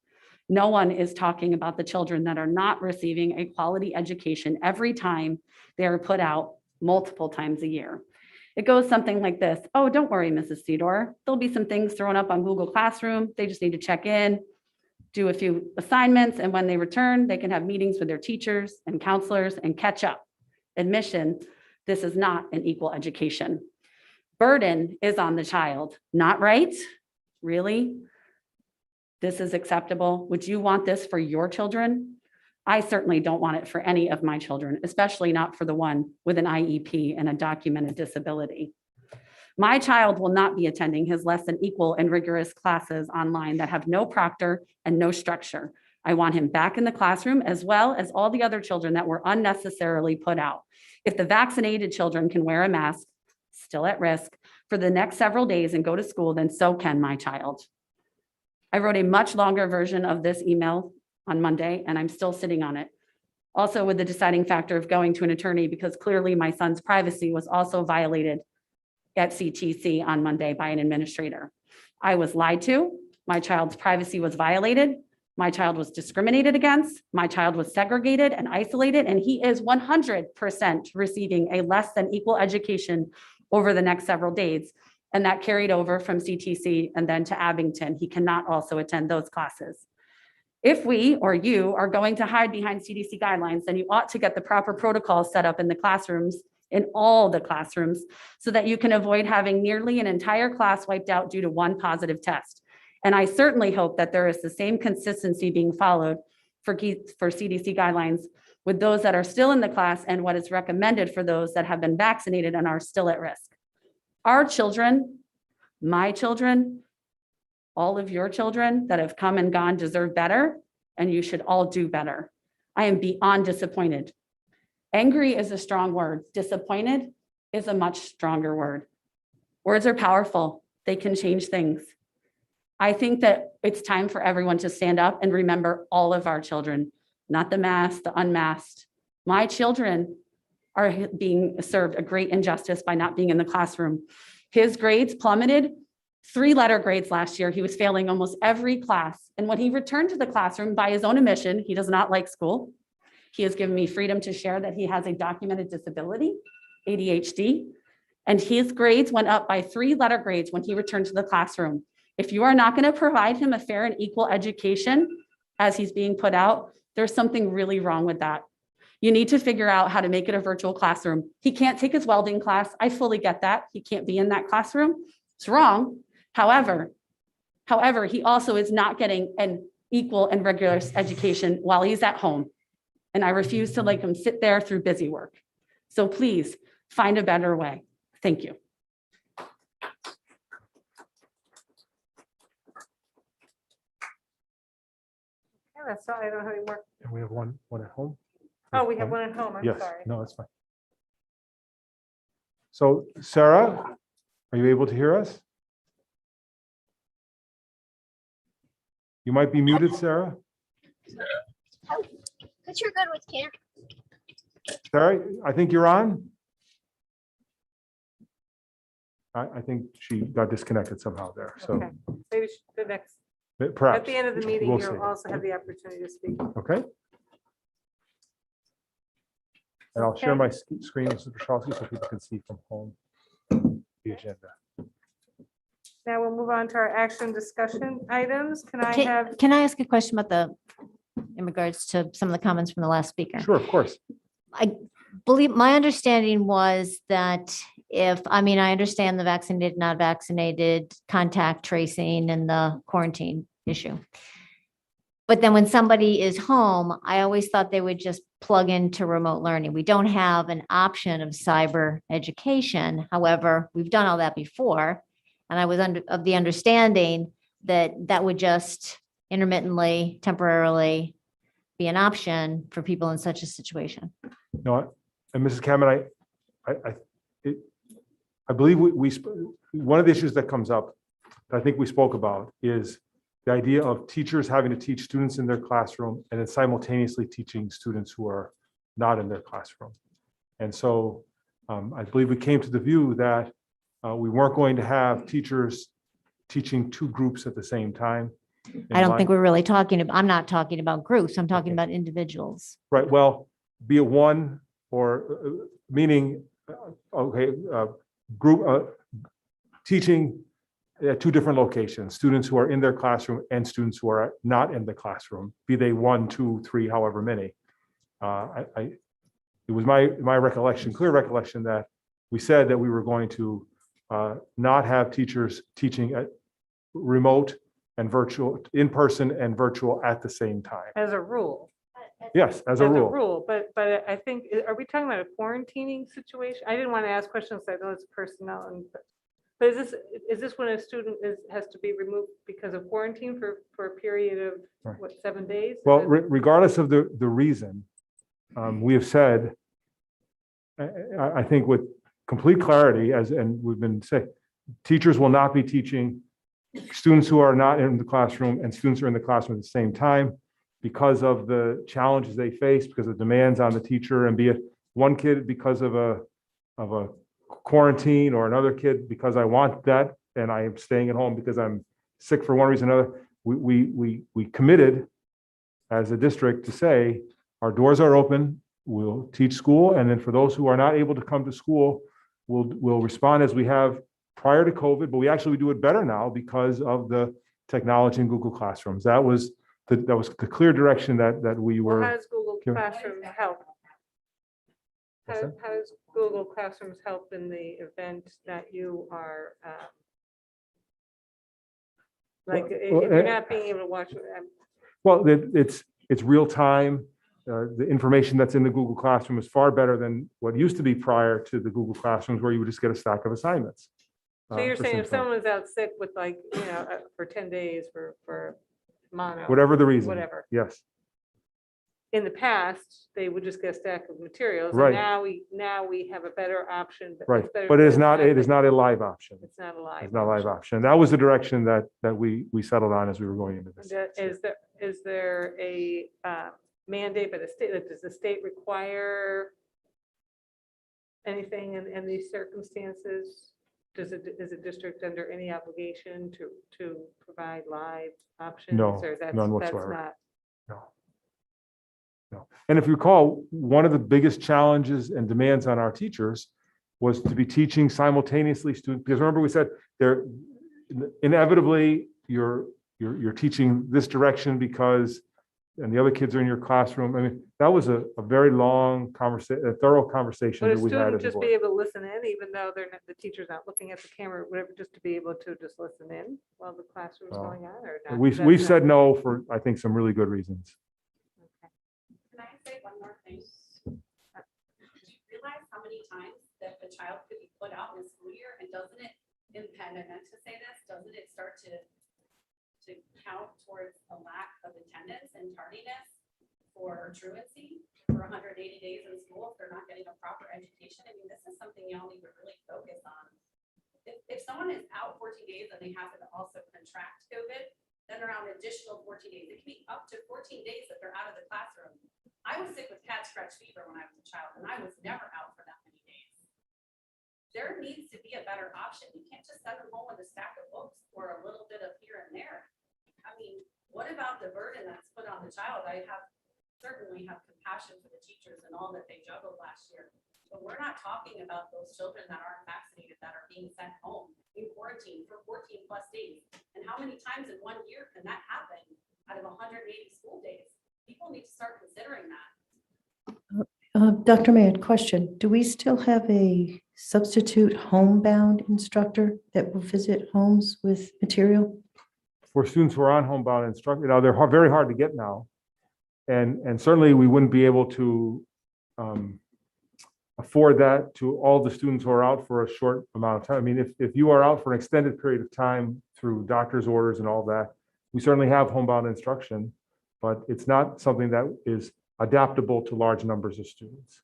No one is talking about the children that are not receiving a quality education every time they are put out multiple times a year. It goes something like this. Oh, don't worry, Mrs. Theodore. There'll be some things thrown up on Google Classroom. They just need to check in, do a few assignments, and when they return, they can have meetings with their teachers and counselors and catch up. Admission, this is not an equal education. Burden is on the child, not right? Really? This is acceptable? Would you want this for your children? I certainly don't want it for any of my children, especially not for the one with an IEP and a documented disability. My child will not be attending his less than equal and rigorous classes online that have no proctor and no structure. I want him back in the classroom as well as all the other children that were unnecessarily put out. If the vaccinated children can wear a mask, still at risk, for the next several days and go to school, then so can my child. I wrote a much longer version of this email on Monday, and I'm still sitting on it. Also with the deciding factor of going to an attorney because clearly my son's privacy was also violated at CTC on Monday by an administrator. I was lied to, my child's privacy was violated, my child was discriminated against, my child was segregated and isolated, and he is 100% receiving a less than equal education over the next several days. And that carried over from CTC and then to Abington. He cannot also attend those classes. If we or you are going to hide behind CDC guidelines, then you ought to get the proper protocols set up in the classrooms, in all the classrooms, so that you can avoid having nearly an entire class wiped out due to one positive test. And I certainly hope that there is the same consistency being followed for CDC guidelines with those that are still in the class and what is recommended for those that have been vaccinated and are still at risk. Our children, my children, all of your children that have come and gone deserve better, and you should all do better. I am beyond disappointed. Angry is a strong word. Disappointed is a much stronger word. Words are powerful. They can change things. I think that it's time for everyone to stand up and remember all of our children, not the masked, the unmasked. My children are being served a great injustice by not being in the classroom. His grades plummeted, 3-letter grades last year. He was failing almost every class. And when he returned to the classroom by his own admission, he does not like school. He has given me freedom to share that he has a documented disability, ADHD, And his grades went up by 3 letter grades when he returned to the classroom. If you are not going to provide him a fair and equal education as he's being put out, there's something really wrong with that. You need to figure out how to make it a virtual classroom. He can't take his welding class. I fully get that. He can't be in that classroom. It's wrong. However, he also is not getting an equal and regular education while he's at home. And I refuse to let him sit there through busy work. So please find a better way. Thank you. Yeah, that's all. I don't have any more. And we have one at home. Oh, we have one at home. I'm Yes, sorry. no, that's fine. So Sarah, are you able to hear us? You might be muted, Sarah. But you're good with camera. Sarah, I think you're on. I think she got disconnected somehow there, so Okay. Maybe the next, perhaps. at the end of the meeting, We'll you'll see. also have the opportunity to speak. Okay. And I'll share Okay. my screen, Mr. Petrowski, so people can see from home the agenda. Now we'll move on to our action discussion items. Can I have, Can I ask a question about in regards to some of the comments from the last speaker? Sure, of course. I believe my understanding was that I understand the vaccinated, not vaccinated, contact tracing and the quarantine issue. But then when somebody is home, I always thought they would just plug into remote learning. We don't have an option of cyber education. However, we've done all that before. And I was of the understanding that that would just intermittently, temporarily be an option for people in such a situation. No, and Mrs. Cameron, I believe one of the issues that comes up, that I think we spoke about, is the idea of teachers having to teach students in their classroom and then simultaneously teaching students who are not in their classroom. And so I believe we came to the view that we weren't going to have teachers teaching 2 groups at the same time. I don't think we're really talking about, I'm not talking about groups. I'm talking about individuals. Right, well, be it one or meaning, group teaching at 2 different locations, students who are in their classroom and students who are not in the classroom, be they 1, 2, 3, however many. It was my recollection, clear recollection, that we said that we were going to not have teachers teaching at remote and virtual, in person and virtual at the same time. as a rule? Yes, as a rule. But I think, are we talking about a quarantining situation? I didn't want to ask questions. I know it's personnel and, but is this when a student has to be removed because of quarantine for a period of Right. what, 7 days? Well, regardless of the reason, we have said, I think with complete clarity, and we've been saying, teachers will not be teaching students who are not in the classroom and students who are in the classroom at the same time because of the challenges they face, because of demands on the teacher, and be it one kid because of a quarantine or another kid because I want that and I am staying at home because I'm sick for one reason or another. We committed as a district to say our doors are open, we'll teach school, and then for those who are not able to come to school, we'll respond as we have prior to COVID, but we actually do it better now because of the technology in Google Classrooms. That was the clear direction that we Well, were. how does Google Sure. Classroom help? What's that? How does Google Classrooms help in the event that you are, like, if you're not being able to watch? Well, it's real time. The information that's in the Google Classroom is far better than what used to be prior to the Google Classrooms, where you would just get a stack of assignments. So you're for saying if symptoms. someone's out sick with, like, for 10 days for mono. Whatever the reason. Whatever. Yes, In the past, they would just get a stack of materials. and Right. Now we have a better option. right. it's better But it is than not, it is exactly- not a live option. It's not a live. It's not a live option. That was the direction that we settled on as we were going into this. Is there a mandate by the state? Does the state require anything in these circumstances? Is a district under any obligation to provide live options? No, or that's- none that's whatsoever. not- No. And if you recall, one of the biggest challenges and demands on our teachers was to be teaching simultaneously students, because remember we said there inevitably you're teaching this direction because and the other kids are in your classroom. I mean, that was a very long conversation, a thorough conversation Would a that we had student as a just be board. able to listen in, even though the teacher's not looking at the camera, or whatever, just to be able to just listen in while the classroom's Well, going on, or not? We've That's not- said no for, I think, some really good reasons. Can I say one more thing? Do you realize how many times that the child could be put out in a school year, and doesn't it impede, I meant to say this, doesn't it start to count towards a lack of attendance and tardiness for truancy for 180 days in school if they're not getting a proper education? I mean, this is something y'all need to really focus on. If someone is out 14 days and they happen to also contract COVID, then they're out an additional 14 days. It can be up to 14 days that they're out of the classroom. I was sick with cat scratch fever when I was a child, and I was never out for that many days. There needs to be a better option. You can't just send them home with a stack of books or a little bit of here and there. I mean, what about the burden that's put on the child? I certainly have compassion for the teachers and all that they juggled last year. But we're not talking about those children that aren't vaccinated that are being sent home in quarantine for 14 plus days. And how many times in 1 year can that happen out of 180 school days? People need to start considering that. Dr. Mayor, question. Do we still have a substitute homebound instructor that will visit homes with material? For students who are on homebound instruction, they're very hard to get now. And certainly we wouldn't be able to afford that to all the students who are out for a short amount of time. I mean, if you are out for an extended period of time through doctor's orders and all that, we certainly have homebound instruction, but it's not something that is adaptable to large numbers of students.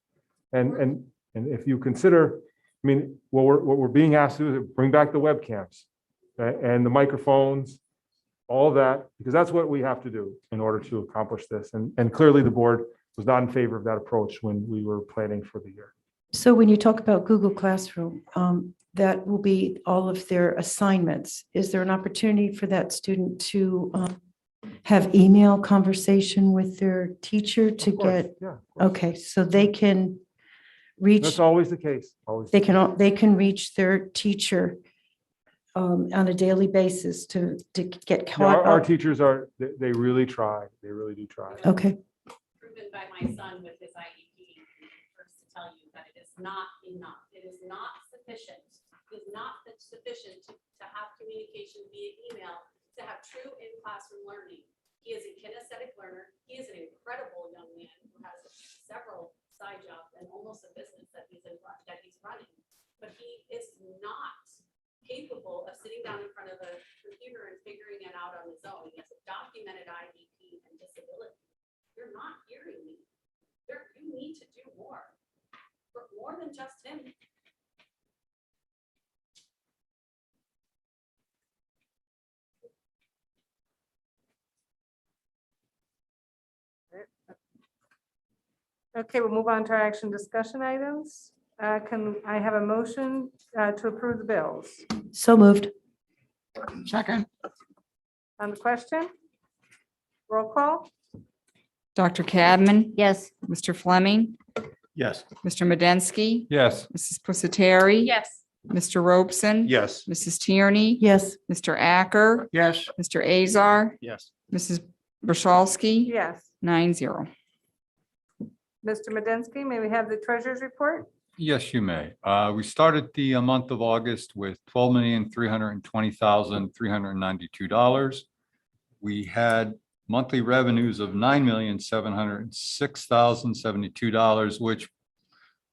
And if you consider, I mean, what we're being asked to do is bring back the webcams and the microphones, all that, because that's what we have to do in order to accomplish this. And clearly the board was not in favor of that approach when we were planning for the year. So when you talk about Google Classroom, that will be all of their assignments. Is there an opportunity for that student to have email conversation with their teacher to Of course, get? yeah, of course. Okay, so they can reach, That's always the case, always. they can reach their teacher on a daily basis to get Yeah, caught our up. teachers they really try. They really do try. Okay, Proven by my son with his IEP, first to tell you that it is not enough. It is not sufficient. It is not sufficient to have communication via email, to have true in-classroom learning. He is a kinesthetic learner. He is an incredible young man who has several side jobs and almost a business that he's running. But he is not capable of sitting down in front of a computer and figuring it out on his own. He has a documented IEP and disability. You're not hearing me. You need to do more, but more than just him. Okay, we'll move on to our action discussion items. Can I have a motion to approve the bills? so moved. Second. On the question? Roll call? Dr. Cadman, Yes. Mr. Fleming, Yes. Mr. Medensky, Yes. Mrs. Pusateri. Yes. Mr. Robeson. Yes. Mrs. Tierney. Yes, Mr. Acker, Yes. Mr. Azar, Yes. Mrs. Brashalski, Yes. 9-0. Mr. Medensky, may we have the treasurer's report? Yes, you may. We started the month of August with $12,320,392. We had monthly revenues of $9,706,072, which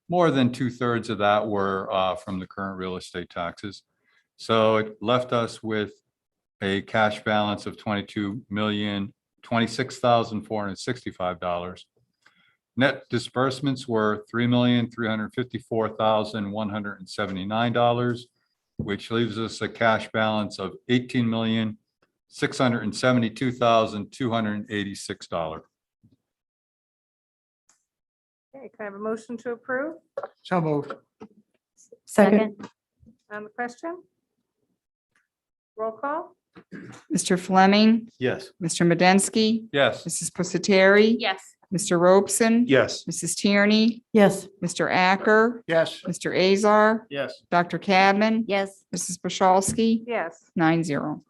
more than 2/3 of that were from the current real estate taxes. So it left us with a cash balance of $22,026,465. Net disbursements were $3,354,179, which leaves us a cash balance of $18,672,286. Okay, can I have a motion to approve? So moved. second, On the question? Roll call? Mr. Fleming, Yes. Mr. Medensky, Yes. Mrs. Pusateri. Yes. Mr. Robeson. Yes. Mrs. Tierney, Yes. Mr. Acker, Yes. Mr. Azar, Yes. Dr. Cadman, Yes. Mrs. Brzezowski, Yes. 9-0.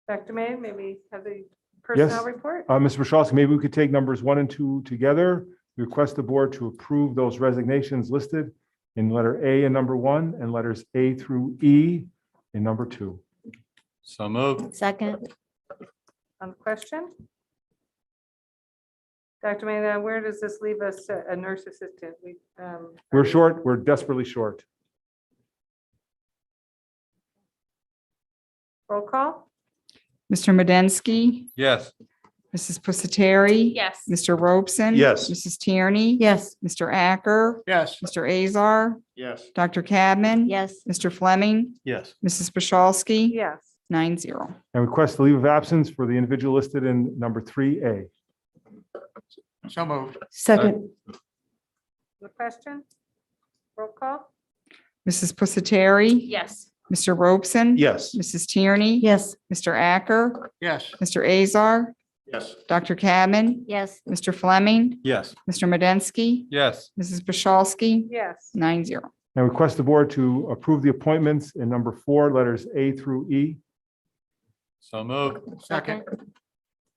Dr. May, maybe have the personnel report? Mr. Brzezowski, maybe we could take numbers 1 and 2 together. We request the board to approve those resignations listed in letter A in number 1 and letters A through E in number 2. So moved. Second. On the question? Dr. May, then where does this leave us, a nurse assistant? We're short, we're desperately short. Roll call? Mr. Medensky, Yes. Mrs. Pusateri. Yes. Mr. Robeson. Yes. Mrs. Tierney. Yes. Mr. Acker, Yes. Mr. Azar, Yes. Dr. Cadman. Yes. Mr. Fleming, Yes. Mrs. Brzezowski, Yes. 9-0. And request the leave of absence for the individual listed in number 3A. So moved. Second. The question? Roll call? Mrs. Pusateri. Yes. Mr. Robeson. Yes. Mrs. Tierney. Yes. Mr. Acker, Yes. Mr. Azar, Yes. Dr. Cadman, Yes. Mr. Fleming, Yes. Mr. Medensky, Yes. Mrs. Brzezowski, Yes. 9-0. And request the board to approve the appointments in number 4, letters A through E. So moved. Second.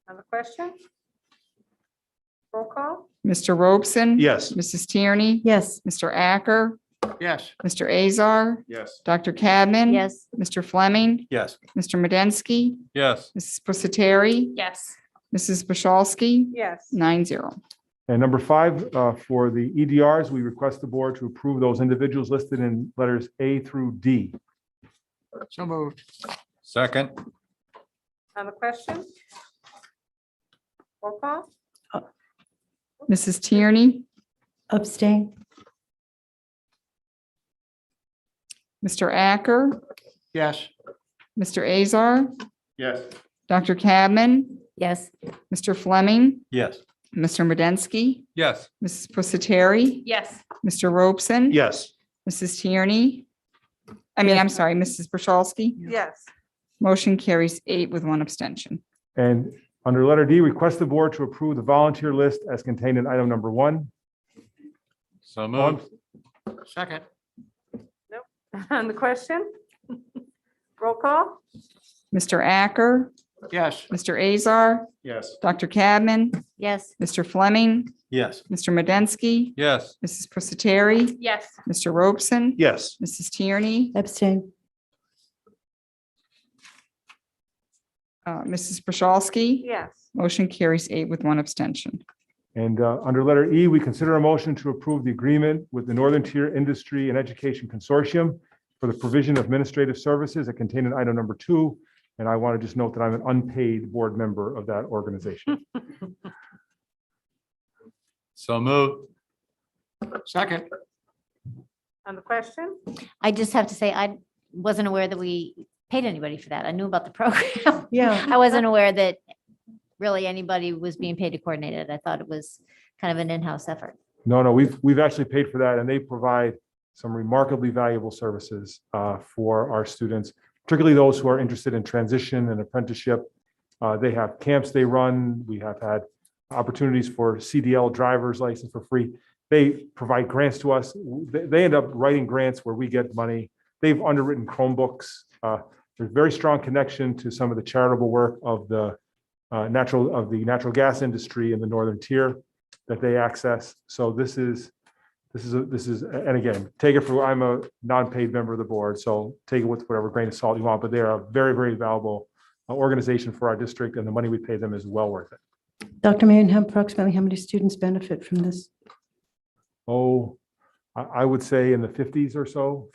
On the question? Roll call? Mr. Robeson. Yes. Mrs. Tierney. Yes. Mr. Acker, Yes. Mr. Azar, Yes. Dr. Cadman. Yes. Mr. Fleming, Yes. Mr. Medensky, Yes. Mrs. Pusateri, Yes. Mrs. Brzezowski, Yes. 9-0. And number 5, for the EDRs, we request the board to approve those individuals listed in letters A through D. So moved. Second. On the question? Roll call? Mrs. Tierney, Abstain. Mr. Acker, Yes. Mr. Azar, Yes. Dr. Cadman, Yes. Mr. Fleming, Yes. Mr. Medensky, Yes. Mrs. Pusateri, Yes. Mr. Robeson. Yes. Mrs. Tierney. I'm sorry, Mrs. Brzezowski. Yes. Motion carries 8 with 1 abstention. And under letter D, request the board to approve the volunteer list as contained in item number 1. So moved. Second. On the question? Roll call? Mr. Acker, Yes. Mr. Azar, Yes. Dr. Cadman, Yes. Mr. Fleming, Yes. Mr. Medensky, Yes. Mrs. Pusateri, Yes. Mr. Robeson, Yes. Mrs. Tierney, Abstain. Mrs. Brzezowski. Yes. Motion carries 8 with 1 abstention. And under letter E, we consider a motion to approve the agreement with the Northern Tier Industry and Education Consortium for the provision of administrative services that contained in item number 2. And I want to just note that I'm an unpaid board member of that organization. So moved. Second. On the question? I just have to say, I wasn't aware that we paid anybody for that. I knew about the program. Yeah. I wasn't aware that really anybody was being paid to coordinate it. I thought it was kind of an in-house effort. No, we've actually paid for that, and they provide some remarkably valuable services for our students, particularly those who are interested in transition and apprenticeship. They have camps they run. We have had opportunities for CDL driver's license for free. They provide grants to us. They end up writing grants where we get money. They've underwritten Chromebooks. There's very strong connection to some of the charitable work of the natural gas industry in the Northern Tier that they access. So this is, and again, take it for, I'm a non-paid member of the board, so take it with whatever grain of salt you want, but they are a very, very valuable organization for our district, and the money we pay them is well worth it. Dr. Mayor, approximately how many students benefit from this? Oh, I would say in the 50s or so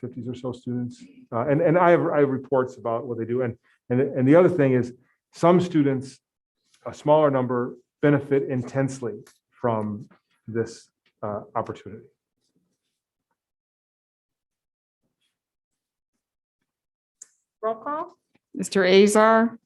students. And I have reports about what they do. And the other thing is some students, a smaller number, benefit intensely from this opportunity. Roll call? Mr. Azar,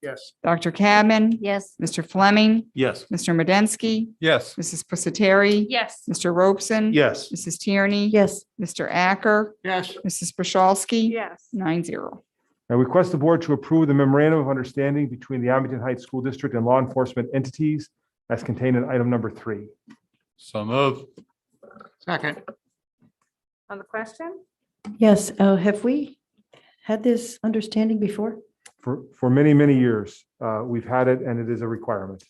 Yes. Dr. Cadman, Yes. Mr. Fleming, Yes. Mr. Medensky, Yes. Mrs. Pusateri, Yes. Mr. Robeson. Yes. Mrs. Tierney. Yes. Mr. Acker, Yes. Mrs. Brzezowski. Yes. 9-0. I request the board to approve the memorandum of understanding between the Abington Heights School District and law enforcement entities as contained in item number 3. So move. Second. On the question? Yes, have we had this understanding before? For many, many years, we've had it and it is a requirement.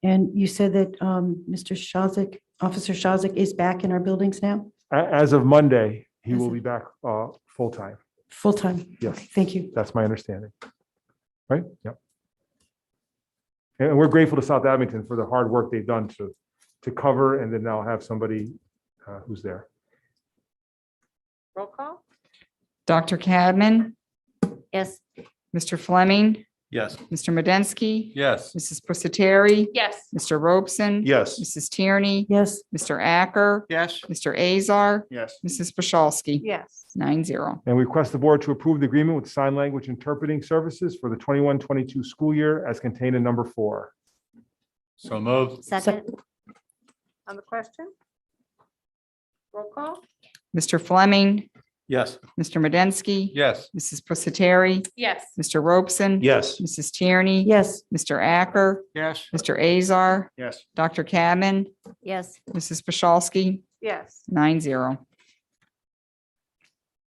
And you said that Mr. Shazik, Officer Shazik is back in our buildings now, As of Monday, he As will of- be back full-time. full-time? Yes. Thank you. That's my understanding. Right? Yep. And we're grateful to South Abington for the hard work they've done to cover and then now have somebody who's there. Roll call? Dr. Cadman, Yes. Mr. Fleming, Yes. Mr. Medensky, Yes. Mrs. Pusateri, Yes. Mr. Robeson. Yes. Mrs. Tierney, Yes, Mr. Acker, Yes. Mr. Azar, Yes. Mrs. Pashowski. Yes. 9-0. And we request the board to approve the agreement with sign language interpreting services for the 21-22 school year as contained in number 4. So move. Second. On the question? Roll call? Mr. Fleming, Yes. Mr. Medensky. Yes. Mrs. Pusateri, Yes. Mr. Robeson. Yes. Mrs. Tierney. yes, Mr. Acker, Yes. Mr. Azar, Yes. Dr. Cadman, Yes. Mrs. Pashowski. Yes. 9-0.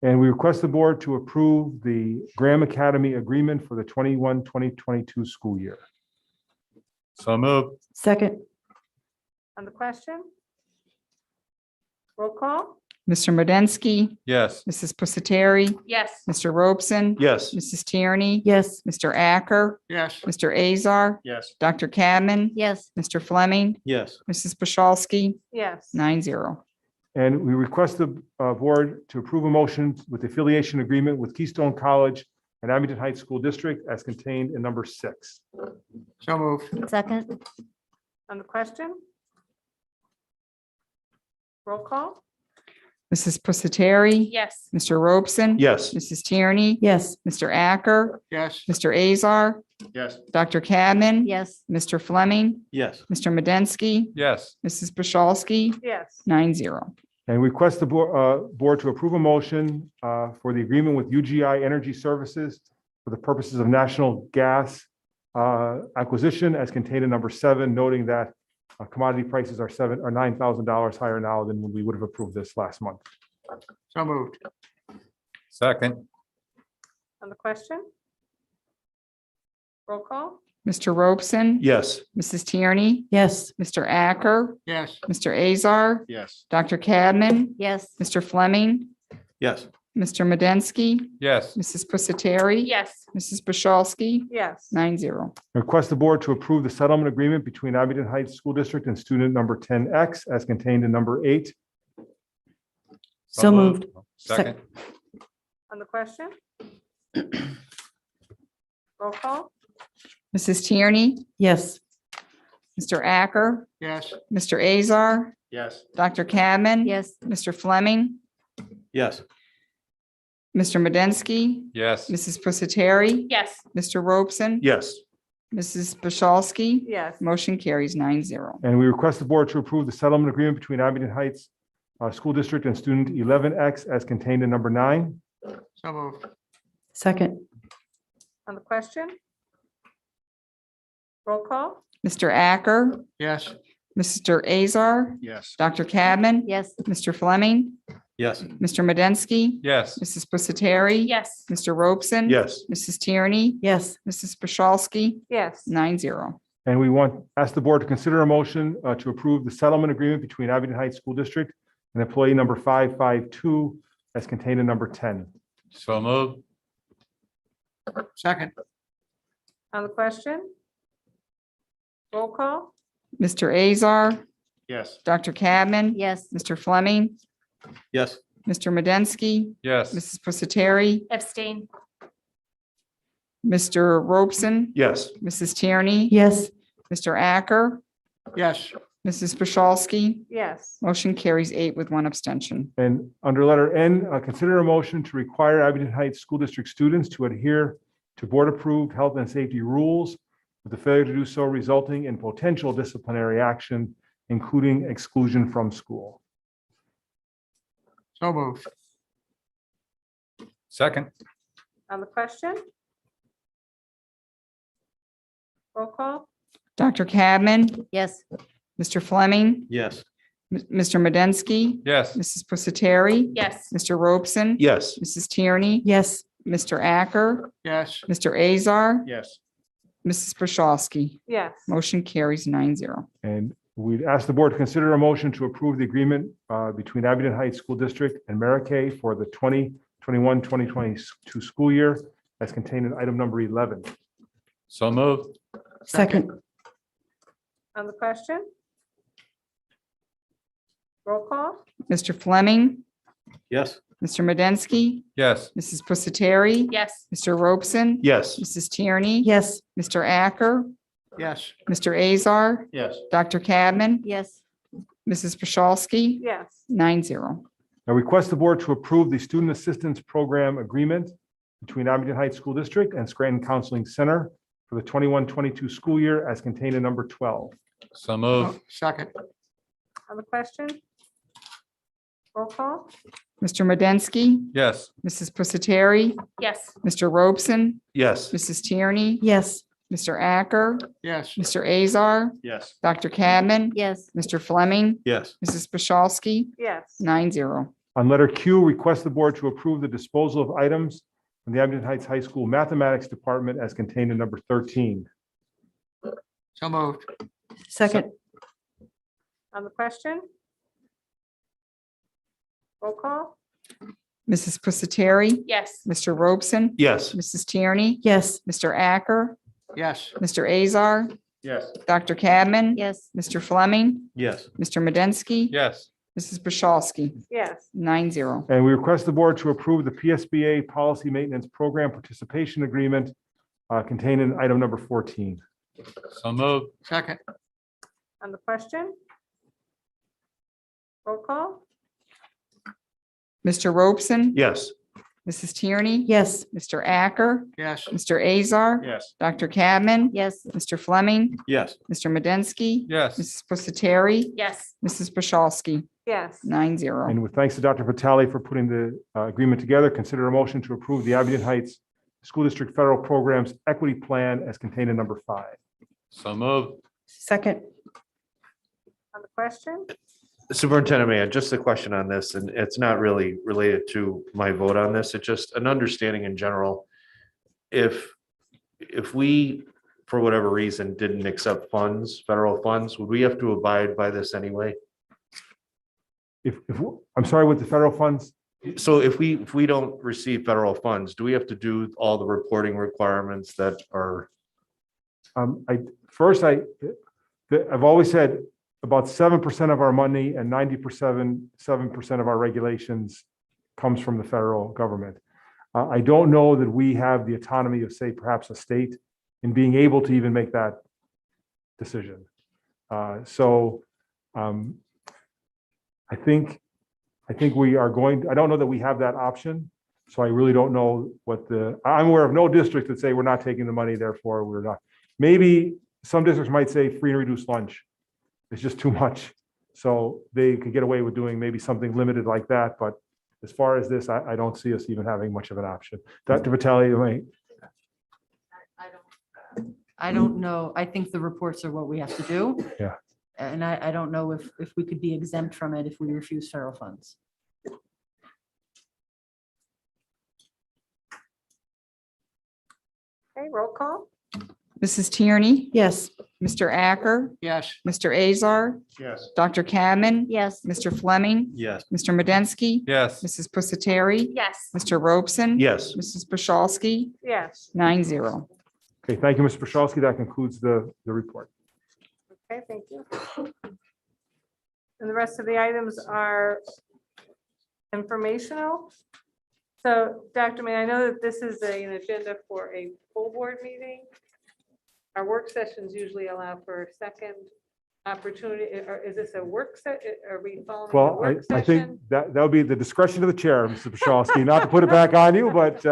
And we request the board to approve the Graham Academy agreement for the 21-2022 school year. So move. second, On the question? Roll call? Mr. Medensky, Yes. Mrs. Pusateri, Yes. Mr. Robeson. Yes. Mrs. Tierney. yes, Mr. Acker, Yes. Mr. Azar, Yes. Dr. Cadman, Yes. Mr. Fleming, Yes. Mrs. Pashowski. Yes. 9-0. And we request the board to approve a motion with the affiliation agreement with Keystone College and Abington Heights School District as contained in number 6. So moved. Second. On the question? Roll call? Mrs. Pusateri. Yes. Mr. Robeson. Yes. Mrs. Tierney. yes, Mr. Acker, Yes. Mr. Azar, Yes. Dr. Cadman. Yes. Mr. Fleming, Yes. Mr. Medensky, Yes. Mrs. Pashowski. Yes. 9-0. And request the board to approve a motion for the agreement with UGI Energy Services for the purposes of national gas acquisition as contained in number 7, noting that commodity prices are $9,000 higher now than when we would have approved this last month. So moved. Second. On the question? Roll call? Mr. Robeson. Yes. Mrs. Tierney, yes, Mr. Acker, Yes. Mr. Azar, Yes. Dr. Cadman, Yes. Mr. Fleming, Yes. Mr. Medensky, Yes. Mrs. Pusateri. Yes. Mrs. Pashowski. Yes. 9-0. Request the board to approve the settlement agreement between Abington Heights School District and student number 10X as contained in number 8. so moved. Second. On the question? Roll call? Mrs. Tierney, Yes, Mr. Acker, Yes. Mr. Azar, Yes. Dr. Cadman. Yes. Mr. Fleming, Yes. Mr. Medensky, Yes. Mrs. Pusateri, Yes. Mr. Robeson. Yes. Mrs. Pashowski. Yes. Motion carries 9-0. And we request the board to approve the settlement agreement between Abington Heights School District and student 11X as contained in number 9. So moved. second, On the question? Roll call? Mr. Acker, Yes. Mr. Azar, Yes. Dr. Cadman. Yes. Mr. Fleming, Yes. Mr. Medensky, Yes. Mrs. Pusateri. Yes. Mr. Robeson. Yes. Mrs. Tierney, yes, Mrs. Pashowski. Yes. 9-0. And we ask the board to consider a motion to approve the settlement agreement between Abington Heights School District and employee number 552 as contained in number 10. So move. Second. On the question? Roll call? Mr. Azar, Yes. Dr. Cadman. Yes. Mr. Fleming, Yes. Mr. Medensky, Yes. Mrs. Pusateri, Abstain. Mr. Robeson, Yes. Mrs. Tierney. yes, Mr. Acker, Yes. Mrs. Pashowski. Yes. Motion carries 8 with 1 abstention. And under letter N, consider a motion to require Abington Heights School District students to adhere to board-approved health and safety rules, with the failure to do so resulting in potential disciplinary action, including exclusion from school. So moved. Second. On the question? Roll call? Dr. Cadman, Yes. Mr. Fleming, Yes. Mr. Medensky, Yes. Mrs. Pusateri, Yes. Mr. Robeson. Yes. Mrs. Tierney, Yes. Mr. Acker, Yes. Mr. Azar, Yes. Mrs. Prashalski. Yes. Motion carries 9-0. And we'd ask the board to consider a motion to approve the agreement between Abington Heights School District and Maracay for the 2021-2022 school year as contained in item number 11. So moved. Second. On the question? Roll call? Mr. Fleming, Yes. Mr. Medensky, Yes. Mrs. Pusateri, Yes. Mr. Robeson. Yes. Mrs. Tierney. Yes. Mr. Acker, Yes. Mr. Azar, Yes. Dr. Cadman, Yes. Mrs. Prashalski. Yes. 9-0. I request the board to approve the Student Assistance Program Agreement between Abington Heights School District and Scranton Counseling Center for the 21-22 school year as contained in number 12. So moved. Second. On the question? Roll call? Mr. Medensky, Yes. Mrs. Pusateri, Yes. Mr. Robeson, Yes. Mrs. Tierney, Yes. Mr. Acker, Yes. Mr. Azar, Yes. Dr. Cadman, Yes. Mr. Fleming, Yes. Mrs. Prashalski. Yes. 9-0. On letter Q, request the board to approve the disposal of items from the Abington Heights High School Mathematics Department as contained in number 13. So moved. Second. On the question? Roll call? Mrs. Pusateri, Yes. Mr. Robeson, Yes. Mrs. Tierney, Yes. Mr. Acker, Yes. Mr. Azar, Yes. Dr. Cadman, Yes. Mr. Fleming, Yes. Mr. Medensky, Yes. Mrs. Prashalski. Yes. 9-0. And we request the board to approve the PSBA Policy Maintenance Program Participation Agreement contained in item number 14. So moved. Second. On the question? Roll call? Mr. Robeson. Yes. Mrs. Tierney. Yes. Mr. Acker, Yes. Mr. Azar, Yes. Dr. Cadman, Yes. Mr. Fleming, Yes. Mr. Medensky, Yes. Mrs. Pusateri, Yes. Mrs. Prashalski. Yes. 9-0. And with thanks to Dr. Vitale for putting the agreement together, consider a motion to approve the Abington Heights School District Federal Programs Equity Plan as contained in number 5. So moved. Second. On the question? Superintendent Mann, just a question on this, and it's not really related to my vote on this. It's just an understanding in general. If we, for whatever reason, didn't accept funds, federal funds, would we have to abide by this anyway? I'm sorry, with the federal funds, So if we don't receive federal funds, do we have to do all the reporting requirements that are? I've always said about 7% of our money and 7% of our regulations comes from the federal government. I don't know that we have the autonomy of, say, perhaps a state in being able to even make that decision. I think we are going, I don't know that we have that option. So I really don't know I'm aware of no district that say we're not taking the money, therefore we're not. Maybe some districts might say free and reduced lunch. It's just too much. So they could get away with doing maybe something limited like that. But as far as this, I don't see us even having much of an option. Dr. Vitale, you may. I don't know. I think the reports are what we have to do. Yeah. And I don't know if we could be exempt from it if we refuse federal funds. Okay, roll call? Mrs. Tierney, Yes. Mr. Acker, Yes. Mr. Azar, Yes. Dr. Cadman, Yes. Mr. Fleming, Yes. Mr. Medensky, Yes. Mrs. Pusateri, Yes. Mr. Robeson. Yes. Mrs. Prashalski. Yes. 9-0. Okay, thank you, Mr. Prashalski. That concludes the report. Okay, thank you. And the rest of the items are informational. So, Dr. May, I know that this is an agenda for a full board meeting. Our work sessions usually allow for a second opportunity, or is this a work set, are we following a Well, work I session? think that would be the discretion of the chair, Mr. Prashalski, not to put it back on you, but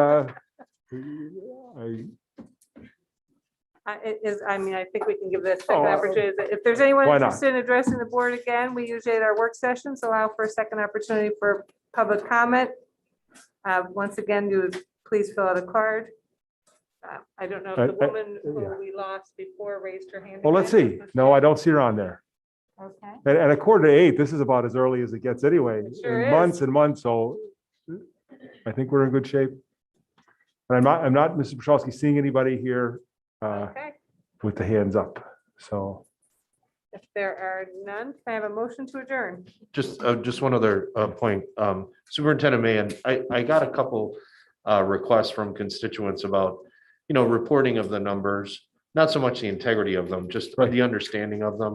I think we can give this second Oh, opportunity. If there's anyone why not? interested in addressing the board again, we usually at our work sessions allow for a second opportunity for public comment. Once again, you please fill out a card. I don't know I- if the woman yeah. who we lost before raised her hand. Well, let's see. again. No, I don't see her on there. Okay. And at 7:45, this is about as early as it gets anyway. It sure In is. months and months, so I think we're in good shape. And I'm not, Mrs. Petrowski, seeing anybody here Okay, with the hands up. So if there are none, can I have a motion to adjourn? Just one other point. Superintendent Mayan, I got a couple requests from constituents about, reporting of the numbers, not so much the integrity of them, just Right. the understanding of them.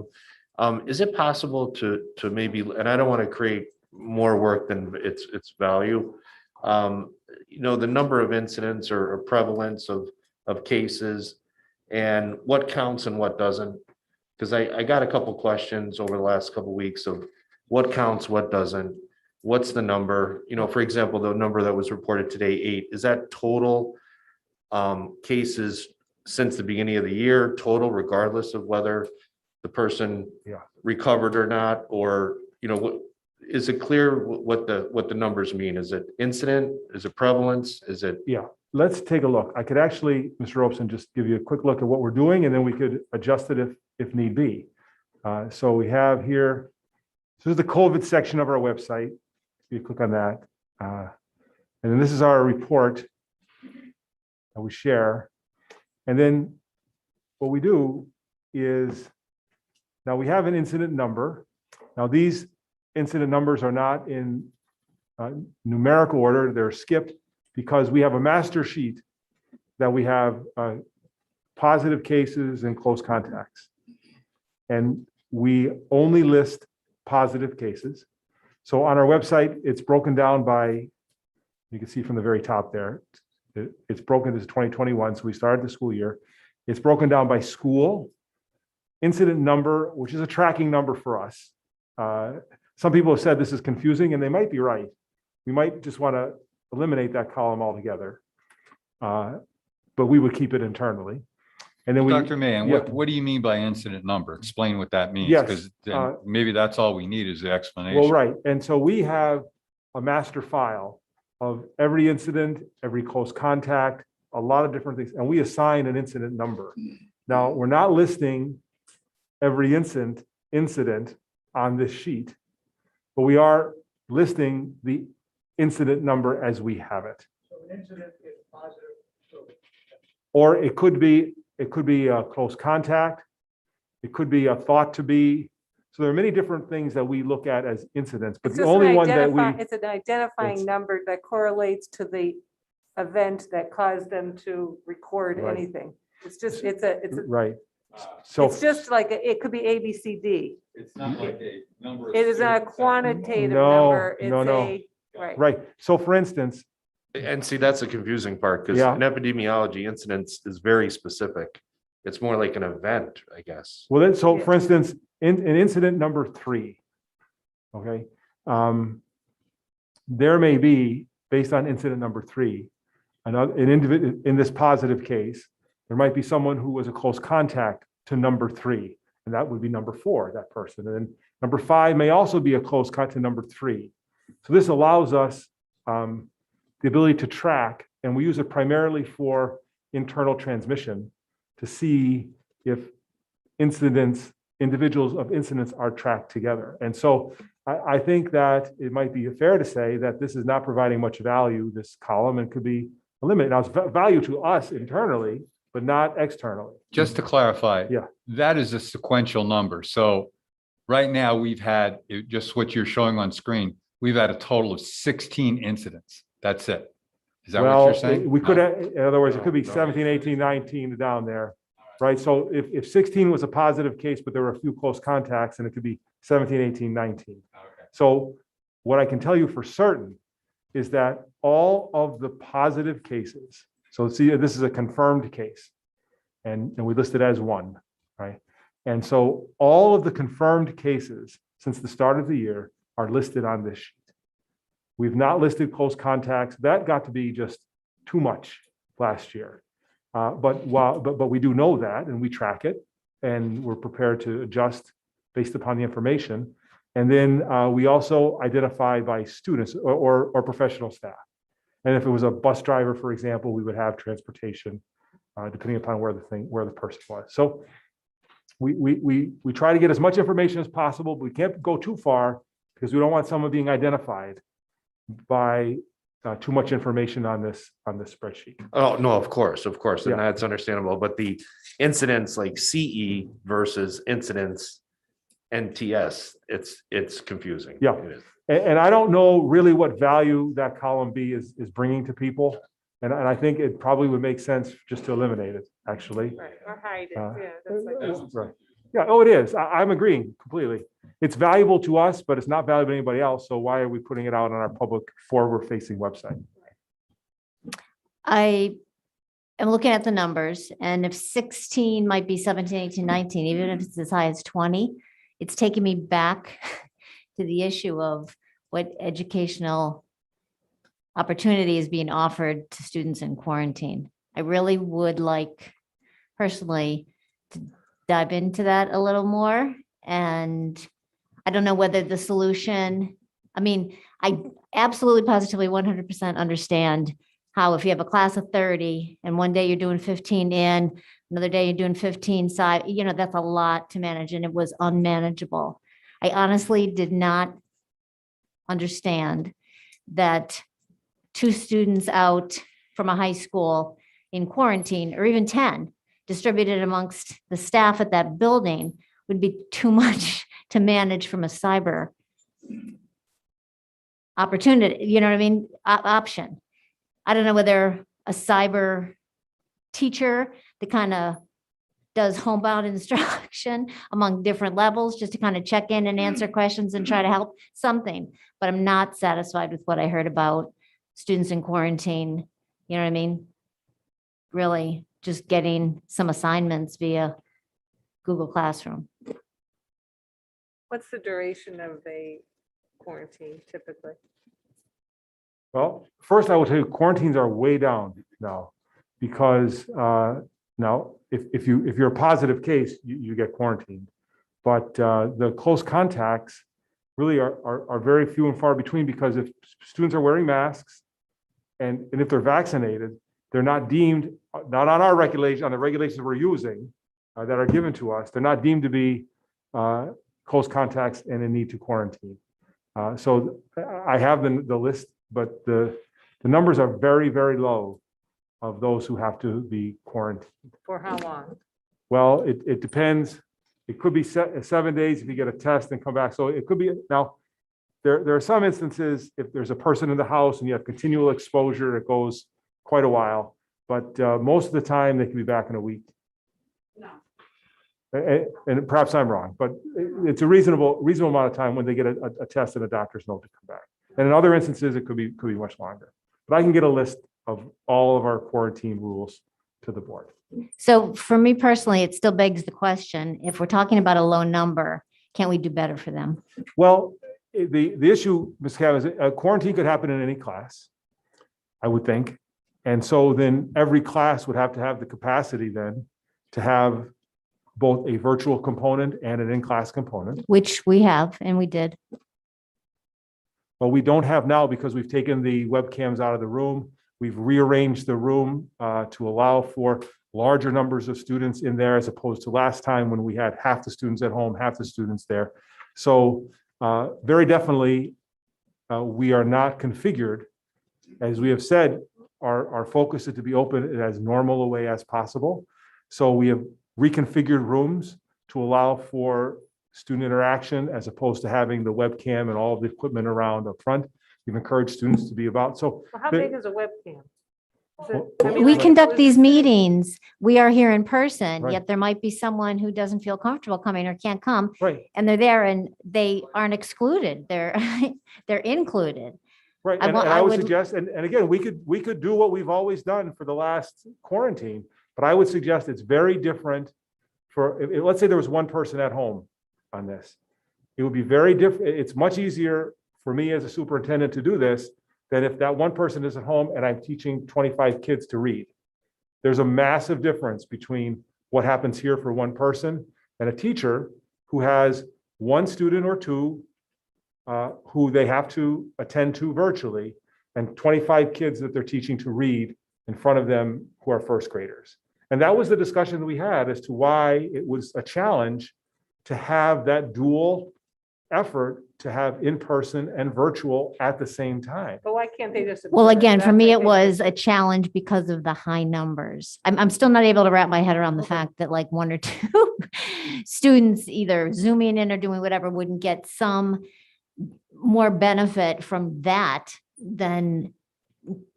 Is it possible to maybe, and I don't want to create more work than its value, the number of incidents or prevalence of cases and what counts and what doesn't? Because I got a couple questions over the last couple weeks of what counts, what doesn't, what's the number? For example, the number that was reported today, 8, is that total cases since the beginning of the year, total regardless of whether the person Yeah. recovered or not? Or, what is it clear what the numbers mean? Is it incident? Is it prevalence? Is it? yeah, let's take a look. I could actually, Mr. Robeson, just give you a quick look at what we're doing, and then we could adjust it if need be. So we have here, this is the COVID section of our website. You click on that. And then this is our report that we share. And then what we do is, now we have an incident number. Now these incident numbers are not in numerical order, they're skipped because we have a master sheet that we have positive cases and close contacts. And we only list positive cases. So on our website, it's broken down by, you can see from the very top there, it's broken, this is 2021, so we started the school year. It's broken down by school, incident number, which is a tracking number for us. Some people have said this is confusing, and they might be right. We might just want to eliminate that column altogether. But we would keep it internally. And then we. Dr. Mayan, Yeah. what do you mean by incident number? Explain what that means. Yes, Because then maybe that's all we need is the explanation. Well, right. And so we have a master file of every incident, every close contact, a lot of different things, and we assign an incident number. Now, we're not listing every incident on this sheet, but we are listing the incident number as we have it. So an incident is positive. So Or it could be a close contact. It could be a thought to be. So there are many different things that we look at as incidents, but It's the just only an one that we. it's an identifying It's- number that correlates to the event that caused them to record Right. anything. It's Right. So, it's just like, it could be A, B, C, D. It's not like a number. It is not a quantitative No, number. no, It's no. right. right. So for instance, And see, that's the confusing part, because Yeah. in epidemiology, incidents is very specific. It's more like an event, I guess. well, then, so Yeah. for instance, in incident number 3, okay, there may be, based on incident number 3, an individual in this positive case, there might be someone who was a close contact to number 3, and that would be number 4, that person. And then number 5 may also be a close contact to number 3. So this allows us the ability to track, and we use it primarily for internal transmission to see if individuals of incidents are tracked together. And so I think that it might be fair to say that this is not providing much value, this column, and could be eliminated. Now, it's value to us internally, but not externally. Just to clarify. Yeah. That is a sequential number. So right now we've had, just what you're showing on screen, we've had a total of 16 incidents. That's it. Is that what Well, you're saying? we could, No. in other words, it could be No. 17, 18, 19 down there, right? So if 16 was a positive case, but there were a few close contacts, and it could be 17, 18, 19. Okay. So what I can tell you for certain is that all of the positive cases, so see, this is a confirmed case, and we list it as 1, right? And so all of the confirmed cases since the start of the year are listed on this sheet. We've not listed close contacts. That got to be just too much last year. But we do know that, and we track it, and we're prepared to adjust based upon the information. And then we also identify by students or professional staff. And if it was a bus driver, for example, we would have transportation, depending upon where the person was. So we try to get as much information as possible, but we can't go too far because we don't want someone being identified by too much information on this spreadsheet. Oh, no, of course, and Yeah. that's understandable, but the incidents like CE versus incidents NTS, it's confusing. Yeah. It is. And I don't know really what value that column B is bringing to people. And I think it probably would make sense just to eliminate it, actually. Right, or hide it, Uh, yeah, that's like. Right. Yeah, oh, it is. I'm agreeing completely. It's valuable to us, but it's not valuable to anybody else. So why are we putting it out on our public forward-facing website? I am looking at the numbers, and if 16 might be 17, 18, 19, even if it's as high as 20, it's taking me back to the issue of what educational opportunity is being offered to students in quarantine. I really would like personally to dive into that a little more. And I don't know whether the solution, I mean, I absolutely positively 100% understand how if you have a class of 30 and one day you're doing 15 in, another day you're doing 15 side, that's a lot to manage, and it was unmanageable. I honestly did not understand that 2 students out from a high school in quarantine, or even 10 distributed amongst the staff at that building, would be too much to manage from a cyber opportunity, you know what I mean? Option. I don't know whether a cyber teacher that kind of does homebound instruction among different levels, just to kind of check in and answer questions and try to help something. But I'm not satisfied with what I heard about students in quarantine. You know what I mean? Really just getting some assignments via Google Classroom. What's the duration of a quarantine typically? Well, first I will tell you, quarantines are way down now because now if you're a positive case, you get quarantined. But the close contacts really are very few and far between, because if students are wearing masks and if they're vaccinated, they're not deemed, not on our regulation, on the regulations we're using that are given to us, they're not deemed to be close contacts and in need to quarantine. So I have the list, but the numbers are very, very low of those who have to be quarantined. For how long? Well, it depends. It could be 7 days if you get a test and come back. So it could be, now, there are some instances, if there's a person in the house and you have continual exposure, it goes quite a while. But most of the time, they can be back in a week. No. And perhaps I'm wrong, but it's a reasonable amount of time when they get a test and a doctor's note to come back. And in other instances, it could be much longer. But I can get a list of all of our quarantine rules to the board. So for me personally, it still begs the question, if we're talking about a low number, can't we do better for them? Well, the issue, Ms. Cav, is a quarantine could happen in any class, I would think. And so then every class would have to have the capacity then to have both a virtual component and an in-class component. Which we have, and we did. Well, we don't have now because we've taken the webcams out of the room. We've rearranged the room to allow for larger numbers of students in there, as opposed to last time when we had half the students at home, half the students there. So very definitely, we are not configured. As we have said, our focus is to be open as normal a way as possible. So we have reconfigured rooms to allow for student interaction, as opposed to having the webcam and all of the equipment around up front. We've encouraged students to be about, so. Well, how big is a webcam? Is it- I mean, We like, conduct was- these meetings, we are here in person, Right. yet there might be someone who doesn't feel comfortable coming or can't come, Right, and they're there and they aren't excluded, they're, they're included. right. I And want- I I would would- suggest, and again, we could do what we've always done for the last quarantine, but I would suggest it's very different for, let's say there was one person at home on this. It would be very different. It's much easier for me as a superintendent to do this than if that one person is at home and I'm teaching 25 kids to read. There's a massive difference between what happens here for one person and a teacher who has one student or two who they have to attend to virtually, and 25 kids that they're teaching to read in front of them who are first graders. And that was the discussion that we had as to why it was a challenge to have that dual effort to have in-person and virtual at the same time. But why can't they just? Well, observe? again, for That's, me, I it think, was a challenge because of the high numbers. I'm still not able to wrap my head around the fact that like one or two students either zooming in or doing whatever wouldn't get some more benefit from that than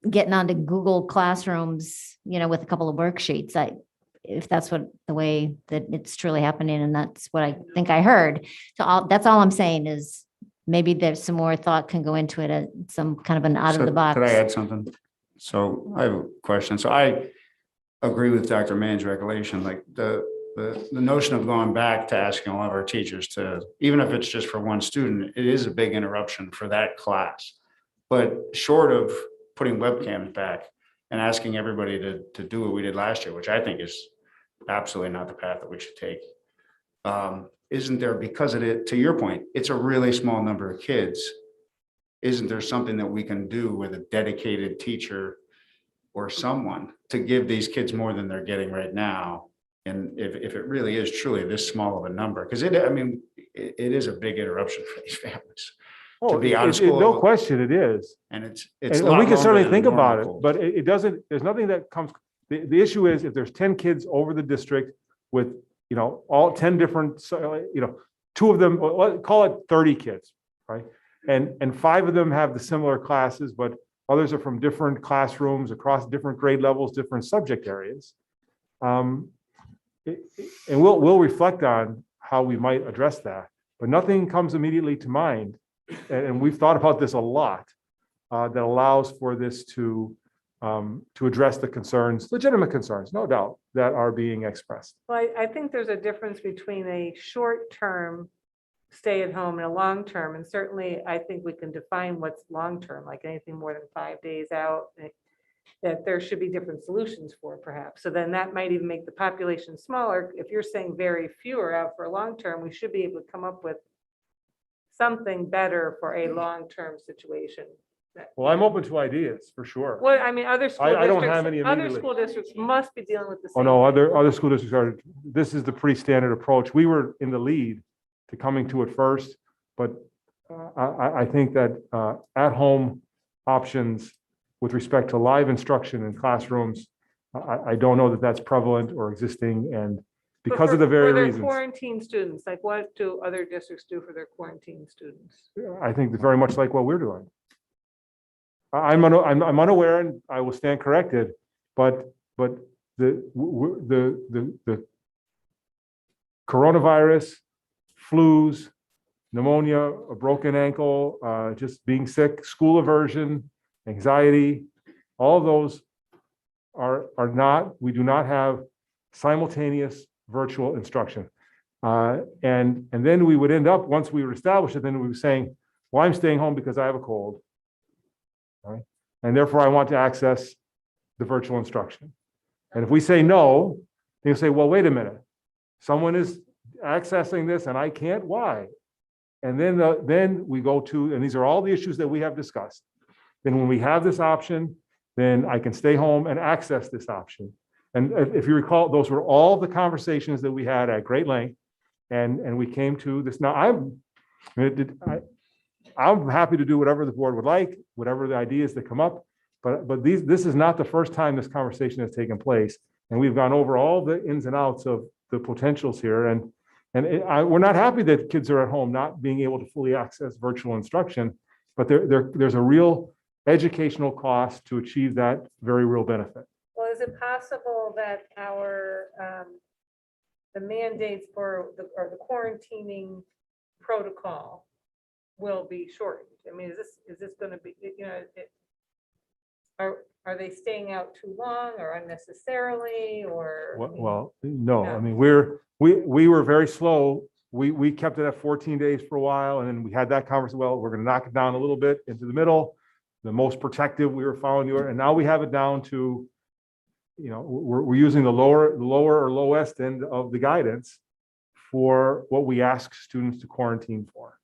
getting onto Google Classrooms, with a couple of worksheets. If that's what the way that it's truly happening, and that's what I think I heard. So that's all I'm saying is maybe there's some more thought can go into it, some kind of an out of the box. Could I add something? So I have a question. So I agree with Dr. Mann's recollection, like the notion of going back to asking all of our teachers to, even if it's just for one student, it is a big interruption for that class. But short of putting webcams back and asking everybody to do what we did last year, which I think is absolutely not the path that we should take. Isn't there, because of it, to your point, it's a really small number of kids. Isn't there something that we can do with a dedicated teacher or someone to give these kids more than they're getting right now? And if it really is truly this small of a number, because it is a big interruption for these families. To be out of school. No question it is. And it's And a we lot can certainly longer think than about it, normal. but it doesn't, there's nothing that comes, the issue is if there's 10 kids over the district with, all 10 different, two of them, call it 30 kids, right? And 5 of them have the similar classes, but others are from different classrooms across different grade levels, different subject areas. And we'll reflect on how we might address that, but nothing comes immediately to mind. And we've thought about this a lot, that allows for this to address the concerns, legitimate concerns, no doubt, that are being expressed. Well, I think there's a difference between a short-term stay at home and a long-term. And certainly, I think we can define what's long-term, like anything more than 5 days out, that there should be different solutions for perhaps. So then that might even make the population smaller. If you're saying very few are out for a long-term, we should be able to come up with something better for a long-term situation. Well, I'm open to ideas for sure. Well, I mean, other school I don't districts, have any other immediately. school districts must be dealing with the Oh, same. no, thing. other school districts are, this is the pretty standard approach. We were in the lead to coming to it first, but I think that at-home options with respect to live instruction in classrooms, I don't know that that's prevalent or existing, and But because for- of the very for their reasons. Quarantine students, like what do other districts do for their quarantine students? I think very much like what we're doing. I'm unaware, and I will stand corrected, but the coronavirus, flus, pneumonia, a broken ankle, just being sick, school aversion, anxiety, all of those are not, we do not have simultaneous virtual instruction. And then we would end up, once we were established it, then we were saying, well, I'm staying home because I have a cold. Right? And therefore I want to access the virtual instruction. And if we say no, they'll say, well, wait a minute, someone is accessing this and I can't, why? And then we go to, and these are all the issues that we have discussed. Then when we have this option, then I can stay home and access this option. And if you recall, those were all the conversations that we had at great length. And we came to this. Now I'm happy to do whatever the board would like, whatever the ideas that come up. But this is not the first time this conversation has taken place. And we've gone over all the ins and outs of the potentials here. And we're not happy that kids are at home not being able to fully access virtual instruction. But there's a real educational cost to achieve that very real benefit. Well, is it possible that the mandates for the quarantining protocol will be shortened? I mean, is this going to be, are they staying out too long or unnecessarily or? Well, no, I mean, we were very slow. We kept it at 14 days for a while, and then we had that conversation. Well, we're going to knock it down a little bit into the middle. The most protective we were following, and now we have it down to, we're using the lower or lowest end of the guidance for what we ask students to quarantine for.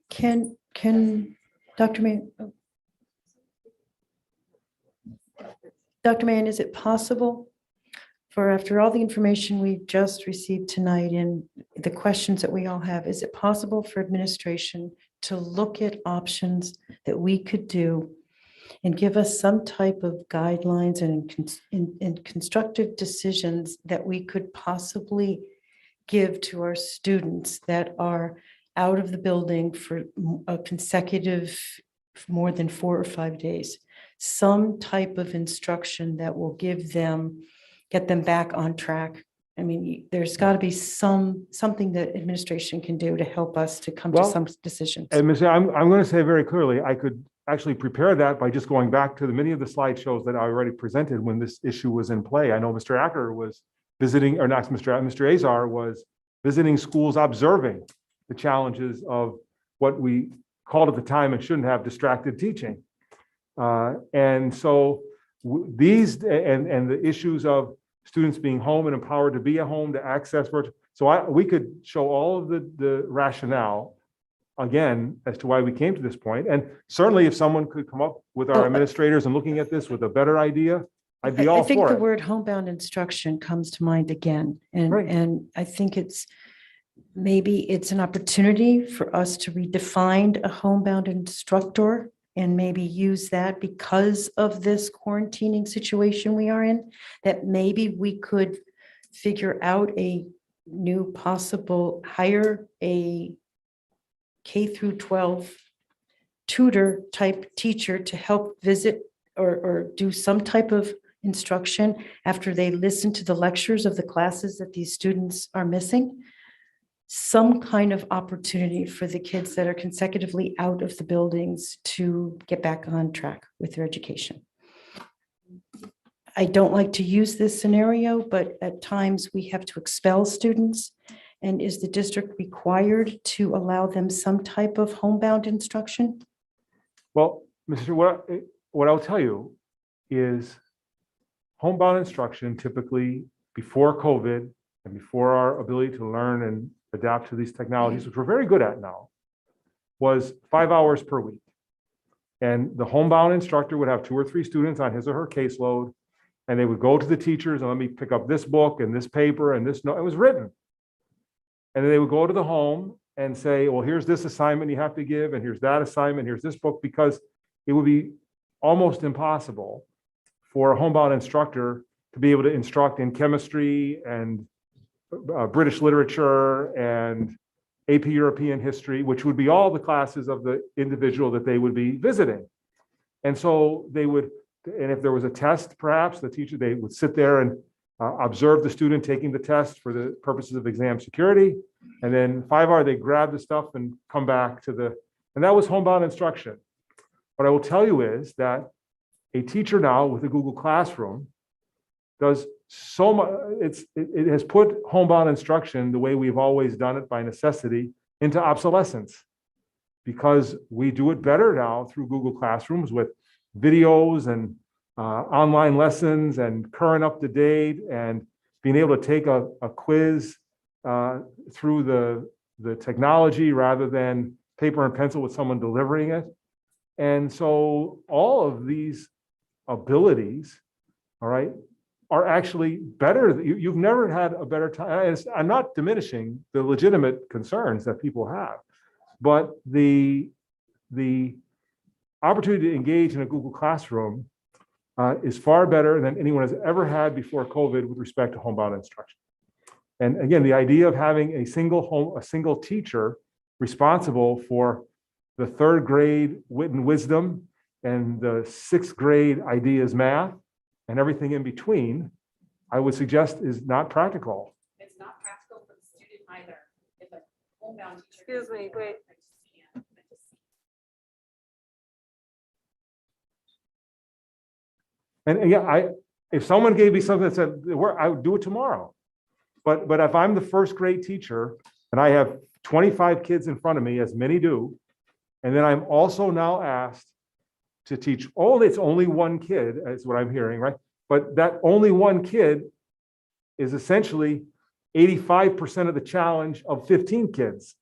Can Dr. Dr. Mann, is it possible for, after all the information we've just received tonight and the questions that we all have, is it possible for administration to look at options that we could do and give us some type of guidelines and constructive decisions that we could possibly give to our students that are out of the building for a consecutive more than 4 or 5 days? Some type of instruction that will get them back on track. I mean, there's got to be something that administration can do to help us to come to Well, some decisions. And Ms. I'm going to say very clearly, I could actually prepare that by just going back to many of the slideshows that I already presented when this issue was in play. I know Mr. Acker was visiting, or not Mr. Azar was visiting schools, observing the challenges of what we called at the time and shouldn't have distracted teaching. And so these and the issues of students being home and empowered to be at home to access virtual. So we could show all of the rationale again as to why we came to this point. And certainly if someone could come up with our administrators and looking at this with a better idea, I'd be all I think for the it. word homebound instruction comes to mind again. And I think maybe it's an opportunity for us to redefine a homebound instructor and maybe use that because of this quarantining situation we are in, that maybe we could figure out a new possible, hire a K through 12 tutor type teacher to help visit or do some type of instruction after they listen to the lectures of the classes that these students are missing. Some kind of opportunity for the kids that are consecutively out of the buildings to get back on track with their education. I don't like to use this scenario, but at times we have to expel students. And is the district required to allow them some type of homebound instruction? Well, what I'll tell you is homebound instruction typically before COVID and before our ability to learn and adapt to these technologies, which we're very good at now, was 5 hours per week. And the homebound instructor would have 2 or 3 students on his or her caseload, and they would go to the teachers and let me pick up this book and this paper and this note. It was written. And then they would go to the home and say, well, here's this assignment you have to give, and here's that assignment, here's this book, because it would be almost impossible for a homebound instructor to be able to instruct in chemistry and British literature and AP European history, which would be all the classes of the individual that they would be visiting. And so they would, and if there was a test, perhaps the teacher, they would sit there and observe the student taking the test for the purposes of exam security. And then 5 hours, they grab the stuff and come back to and that was homebound instruction. What I will tell you is that a teacher now with a Google Classroom does so much, it has put homebound instruction the way we've always done it by necessity into obsolescence, because we do it better now through Google Classrooms with videos and online lessons and current up to date and being able to take a quiz through the technology rather than paper and pencil with someone delivering it. And so all of these abilities, all right, are actually better. You've never had a better time. I'm not diminishing the legitimate concerns that people have, but the opportunity to engage in a Google Classroom is far better than anyone has ever had before COVID with respect to homebound instruction. And again, the idea of having a single teacher responsible for the 3rd grade wit and wisdom and the 6th grade ideas math and everything in between, I would suggest is not practical. It's not practical for the student either. If a homebound teacher. Excuse me, wait. And yeah, if someone gave me something that said, I would do it tomorrow. But if I'm the 1st grade teacher and I have 25 kids in front of me, as many do, and then I'm also now asked to teach, it's only 1 kid, is what I'm hearing, right? But that only 1 kid is essentially 85% of the challenge of 15 kids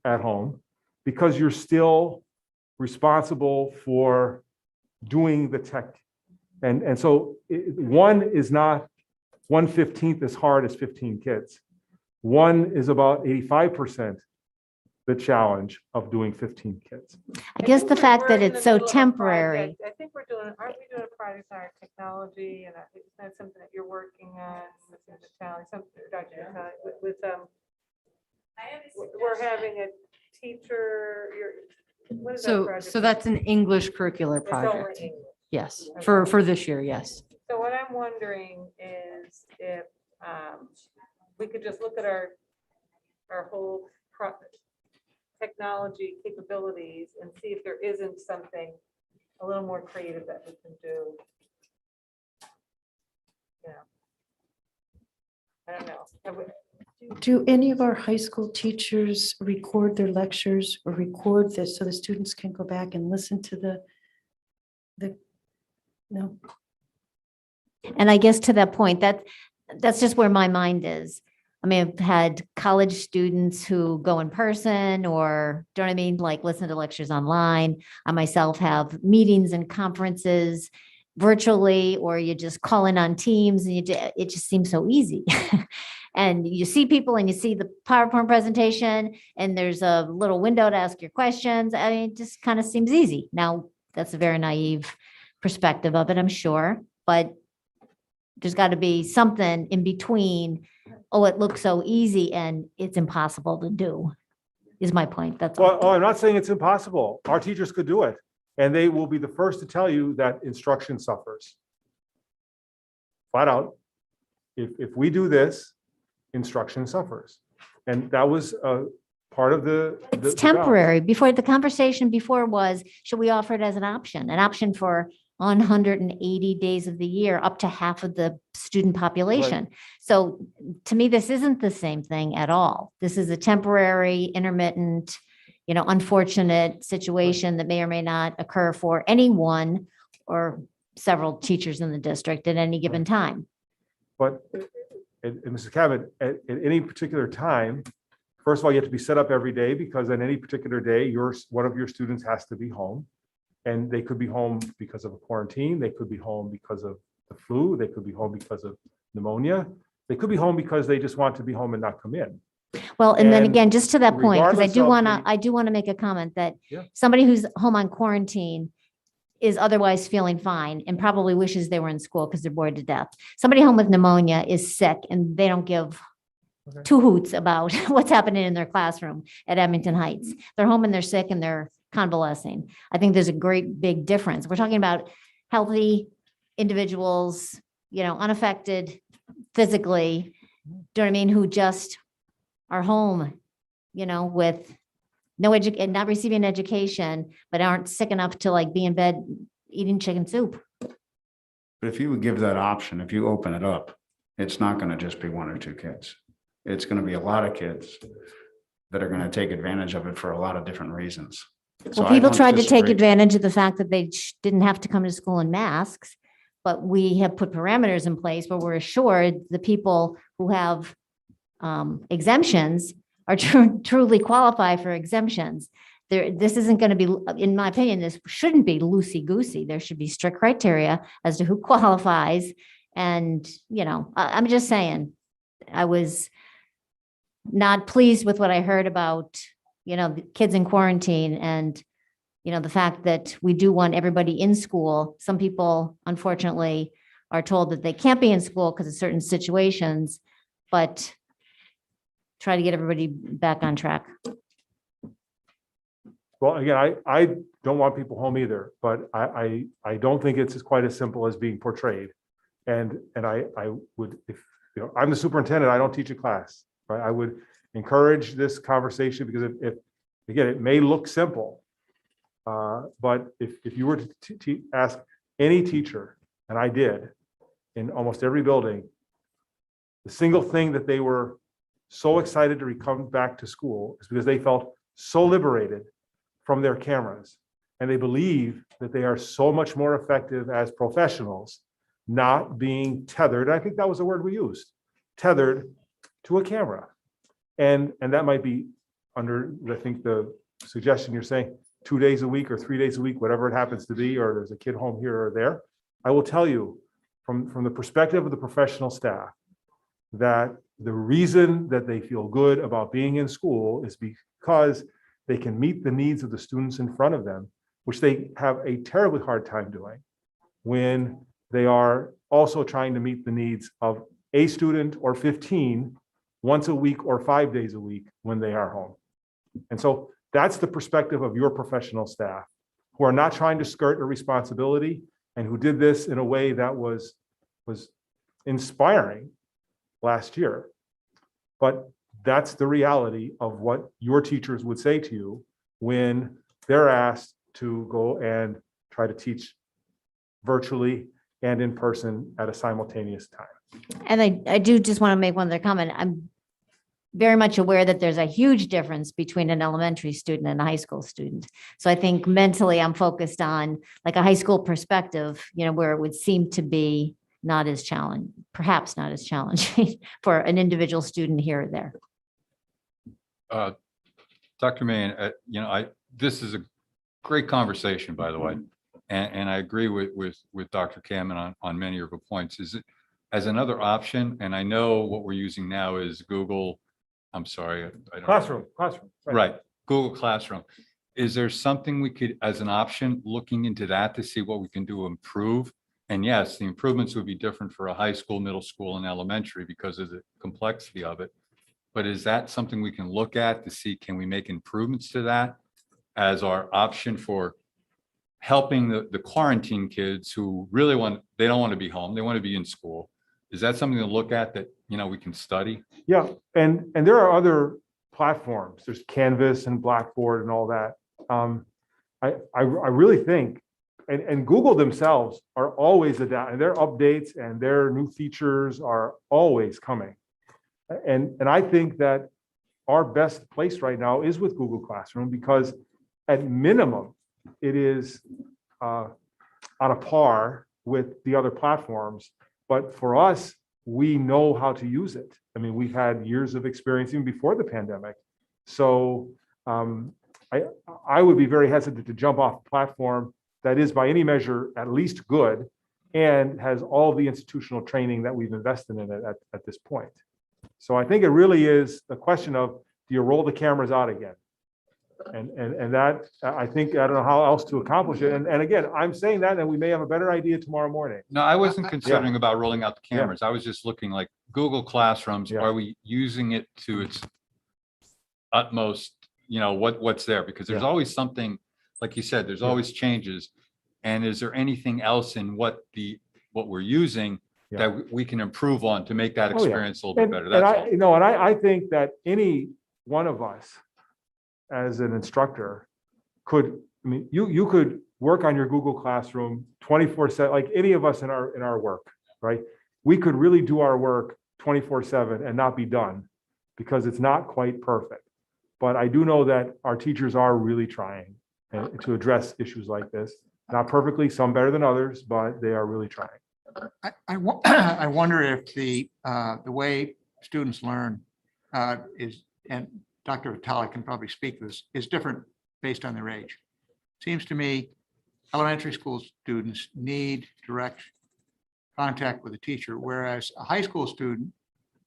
at home because you're still responsible for doing the tech. And so one is not 1/15 as hard as 15 kids. One is about 85% the challenge of doing 15 kids. I guess the fact We're that in the it's so middle of a temporary. project. I think we're doing, aren't we doing a project on our technology and is that something that you're working on with Natalie, Dr. Natalie, we're having a teacher, what is that So, project? so that's an English curricular It's only project. English. Yes, Okay. for this year, yes. So what I'm wondering is if we could just look at our whole technology capabilities and see if there isn't something a little more creative that we can do. Yeah. I don't know. Do any of our high school teachers record their lectures or record this so the students can go back and listen to no? And I guess to that point, that's just where my mind is. I mean, I've had college students who go in person or, do you know what I mean? Like listen to lectures online. I myself have meetings and conferences virtually, or you just call in on Teams and it just seems so easy. And you see people and you see the PowerPoint presentation and there's a little window to ask your questions. I mean, it just kind of seems easy. Now, that's a very naive perspective of it, I'm sure, but there's got to be something in between. Oh, it looks so easy and it's impossible to do, is my point. That's all. Well, I'm not saying it's impossible. Our teachers could do it. And they will be the first to tell you that instruction suffers. Flat out. If we do this, instruction suffers. And that was part of the. It's temporary. Before, the conversation before was, should we offer it as an option for 180 days of the year, up to half of the student population? So to me, this isn't the same thing at all. This is a temporary, intermittent, unfortunate situation that may or may not occur for anyone or several teachers in the district at any given time. But, and Mrs. Cabot, at any particular time, first of all, you have to be set up every day because on any particular day, one of your students has to be home. And they could be home because of a quarantine. They could be home because of the flu. They could be home because of pneumonia. They could be home because they just want to be home and not come in. Well, and then And again, just to that point, because regardless of I do want to make a comment that Yeah. somebody who's home on quarantine is otherwise feeling fine and probably wishes they were in school because they're bored to death. Somebody home with pneumonia is sick and they don't give two hoots about what's happening in their classroom at Abington Heights. They're home and they're sick and they're convalescing. I think there's a great big difference. We're talking about healthy individuals, unaffected physically, do you know what I mean, who just are home, with no education, not receiving education, but aren't sick enough to be in bed eating chicken soup. But if you would give that option, if you open it up, it's not going to just be one or two kids. It's going to be a lot of kids that are going to take advantage of it for a lot of different reasons. So Well, I people don't tried to take disagree. advantage of the fact that they didn't have to come to school in masks, but we have put parameters in place where we're assured the people who have exemptions are truly qualify for exemptions. This isn't going to be, in my opinion, this shouldn't be loosey-goosey. There should be strict criteria as to who qualifies. And, I'm just saying, I was not pleased with what I heard about, the kids in quarantine and, the fact that we do want everybody in school. Some people, unfortunately, are told that they can't be in school because of certain situations, but try to get everybody back on track. Well, again, I don't want people home either, but I don't think it's quite as simple as being portrayed. And I would, if, I'm the superintendent, I don't teach a class, right? I would encourage this conversation because if again, it may look simple, but if you were to ask any teacher, and I did in almost every building, the single thing that they were so excited to come back to school is because they felt so liberated from their cameras. And they believe that they are so much more effective as professionals, not being tethered. I think that was the word we used, tethered to a camera. And that might be under, I think, the suggestion you're saying, 2 days a week or 3 days a week, whatever it happens to be, or there's a kid home here or there. I will tell you from the perspective of the professional staff that the reason that they feel good about being in school is because they can meet the needs of the students in front of them, which they have a terribly hard time doing when they are also trying to meet the needs of a student or 15 once a week or 5 days a week when they are home. And so that's the perspective of your professional staff who are not trying to skirt a responsibility and who did this in a way that was inspiring last year. But that's the reality of what your teachers would say to you when they're asked to go and try to teach virtually and in person at a simultaneous time. And I do just want to make one other comment. I'm very much aware that there's a huge difference between an elementary student and a high school student. So I think mentally I'm focused on like a high school perspective, where it would seem to be not as challenging, perhaps not as challenging for an individual student here or there. Dr. Mann, this is a great conversation, by the way. And I agree with Dr. Kamen on many of her points. Is it as another option? And I know what we're using now is Google. I'm sorry. I don't Classroom. Right. Google Classroom. Is there something we could, as an option, looking into that to see what we can do to improve? And yes, the improvements would be different for a high school, middle school, and elementary because of the complexity of it. But is that something we can look at to see, can we make improvements to that as our option for helping the quarantine kids who really they don't want to be home, they want to be in school? Is that something to look at that, we can study? Yeah, and there are other platforms. There's Canvas and Blackboard and all that. I really think, and Google themselves are always adapting. Their updates and their new features are always coming. And I think that our best place right now is with Google Classroom because at minimum, it is on a par with the other platforms. But for us, we know how to use it. I mean, we've had years of experience even before the pandemic. So I would be very hesitant to jump off a platform that is by any measure at least good and has all the institutional training that we've invested in it at this point. So I think it really is the question of, do you roll the cameras out again? And that, I think, I don't know how else to accomplish it. And again, I'm saying that, and we may have a better idea tomorrow morning. No, I wasn't considering about rolling out the cameras. I was just looking like Google Classrooms. Are we using it to its utmost, what's there? Because there's always something, like you said, there's always changes. And is there anything else in what we're using that we can improve on to make that experience a little bit better? That's all. And I think that any one of us as an instructor could, you could work on your Google Classroom 24/7, like any of us in our work, right? We could really do our work 24/7 and not be done because it's not quite perfect. But I do know that our teachers are really trying to address issues like this. Not perfectly, some better than others, but they are really trying. I wonder if the way students learn is, and Dr. Vitale can probably speak to this, is different based on their age. Seems to me elementary school students need direct contact with a teacher, whereas a high school student,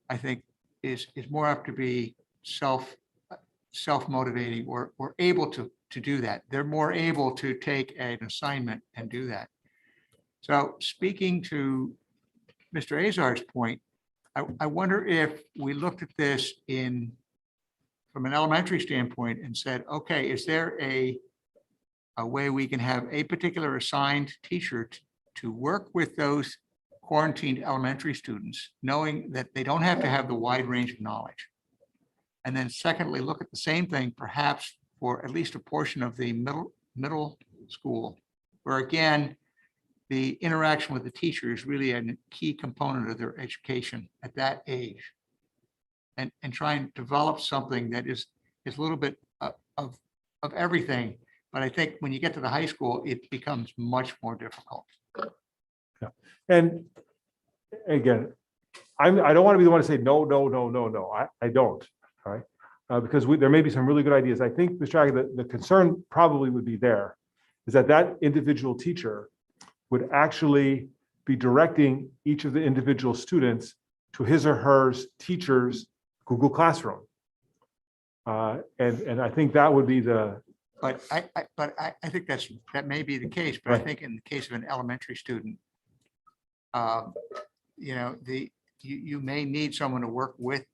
I think, is more apt to be self-motivating or able to do that. They're more able to take an assignment and do that. So speaking to Mr. Azar's point, I wonder if we looked at this from an elementary standpoint and said, okay, is there a way we can have a particular assigned teacher to work with those quarantined elementary students, knowing that they don't have to have the wide range of knowledge? And then secondly, look at the same thing, perhaps for at least a portion of the middle school, where again, the interaction with the teacher is really a key component of their education at that age. And try and develop something that is a little bit of everything. But I think when you get to the high school, it becomes much more difficult. Yeah. And again, I don't want to be the one to say, no, no, no, no, no. I don't, all right? Because there may be some really good ideas. I think, Mr. Aguirre, the concern probably would be there, is that individual teacher would actually be directing each of the individual students to his or her teacher's Google Classroom. And I think that would be the, But I think that may be the case, but I Right. think in the case of an elementary student, you know, you may need someone to work with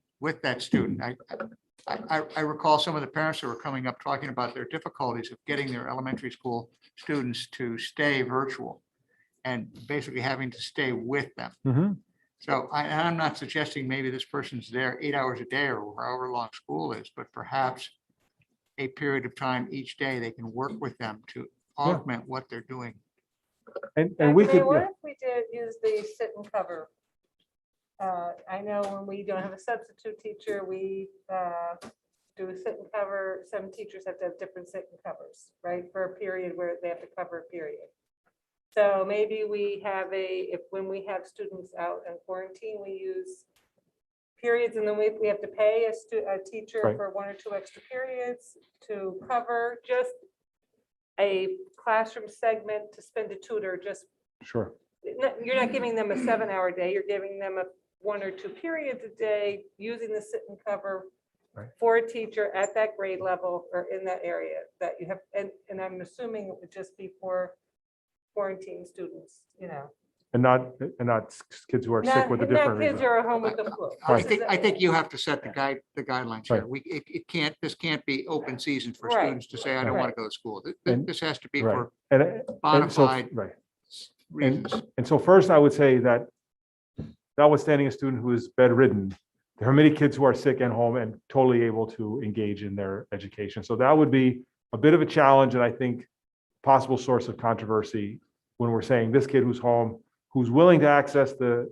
that student. I recall some of the parents who were coming up talking about their difficulties of getting their elementary school students to stay virtual and basically having to stay with them. Mhm. So I'm not suggesting maybe this person's there 8 hours a day or however long school is, but perhaps a period of time each day, they can work with them to augment what they're doing. and we Dr. May, could, what yeah, if we did use the sit and cover? I know when we don't have a substitute teacher, we do a sit and cover. Some teachers have to have different sit and covers, right? For a period where they have to cover a period. So maybe we have when we have students out in quarantine, we use periods, and then we have to pay a teacher Right. for 1 or 2 extra periods to cover just a classroom segment to spend a tutor. Just sure. you're not giving them a 7-hour day, you're giving them a 1 or 2 periods a day using the sit and cover Right. for a teacher at that grade level or in that area that you have. And I'm assuming it would just be for quarantine students, you know. And not kids who are sick with a different Not kids reason. who are home with the flu. I think you have to set the guidelines here. Right. This can't be open season for Right. students to say, I don't want to go to school. And- This has to be Right. for And so, bona fide right. reasons. And so first, I would say that notwithstanding a student who is bedridden, there are many kids who are sick and home and totally able to engage in their education. So that would be a bit of a challenge, and I think possible source of controversy when we're saying this kid who's home, who's willing to access the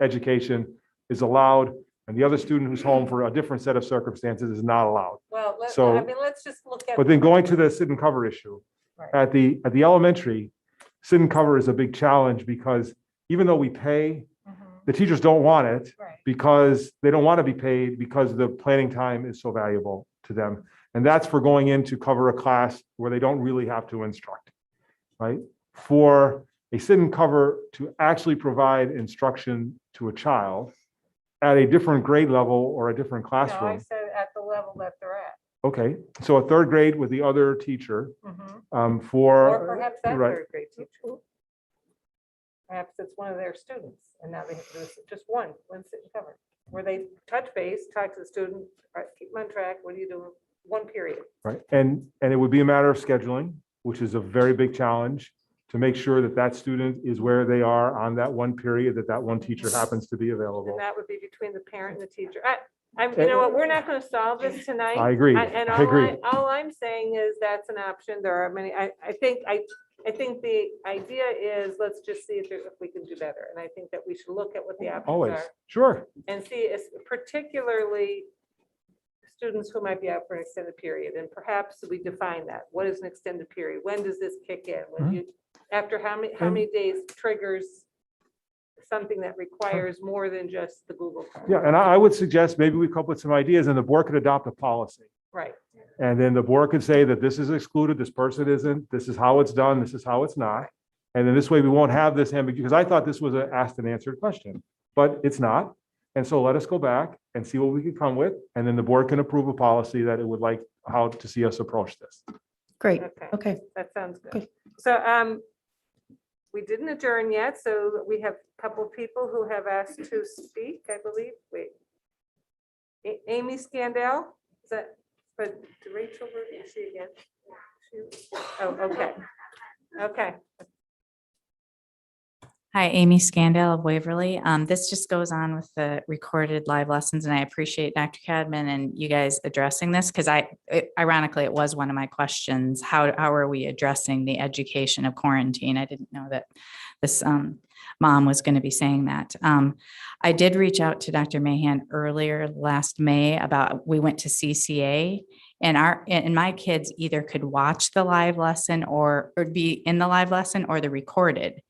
education is allowed, and the other student who's home for a different set of circumstances is not allowed. Well, So- let's just look at. But then going to the sit and cover issue, Right. at the elementary, sit and cover is a big challenge because even though we pay, Mhm. the teachers don't want it Right. because they don't want to be paid because the planning time is so valuable to them. And that's for going in to cover a class where they don't really have to instruct, right? For a sit and cover to actually provide instruction to a child at a different grade level or a different No, I classroom. said at the level that they're at. Okay, so a third grade with the other teacher Mhm. for. Or perhaps that right. third grade teacher. Perhaps it's one of their students, and now they have to do just one sit and cover, where they touch base, talk to the student, all right, keep them on track, what are you doing? One period. Right, and it would be a matter of scheduling, which is a very big challenge, to make sure that that student is where they are on that one period, that one teacher happens to be available. And that would be between the parent and the teacher. You know what, we're not going to solve this tonight. I agree. And I agree. all I'm saying is that's an option. There are many, I think the idea is, let's just see if we can do better. And I think that we should look at what the options Always, are sure. and see, particularly students who might be out for an extended period. And perhaps we define that. What is an extended period? When does this kick in? When you, after how many days triggers something that requires more than just the Google Form? Yeah, and I would suggest maybe we come up with some ideas and the board could adopt a policy. Right. And then the board could say that this is excluded, this person isn't, this is how it's done, this is how it's not. And then this way we won't have this ambiguity, because I thought this was an asked and answered question, but it's not. And so let us go back and see what we can come with, and then the board can approve a policy that it would like how to see us approach this. Great, okay. That sounds good. So we didn't adjourn yet, so we have a couple of people who have asked to speak, I believe. Wait. Amy Scandell, is that, but Rachel, where is she again? Oh, okay. Okay. Hi, Amy Scandell of Waverly. This just goes on with the recorded live lessons, and I appreciate Dr. Cadman and you guys addressing this because ironically, it was one of my questions. How are we addressing the education of quarantine? I didn't know that this mom was going to be saying that. I did reach out to Dr. Mahan earlier last May about, we went to CCA, and my kids either could watch the live lesson or be in the live lesson or the recorded.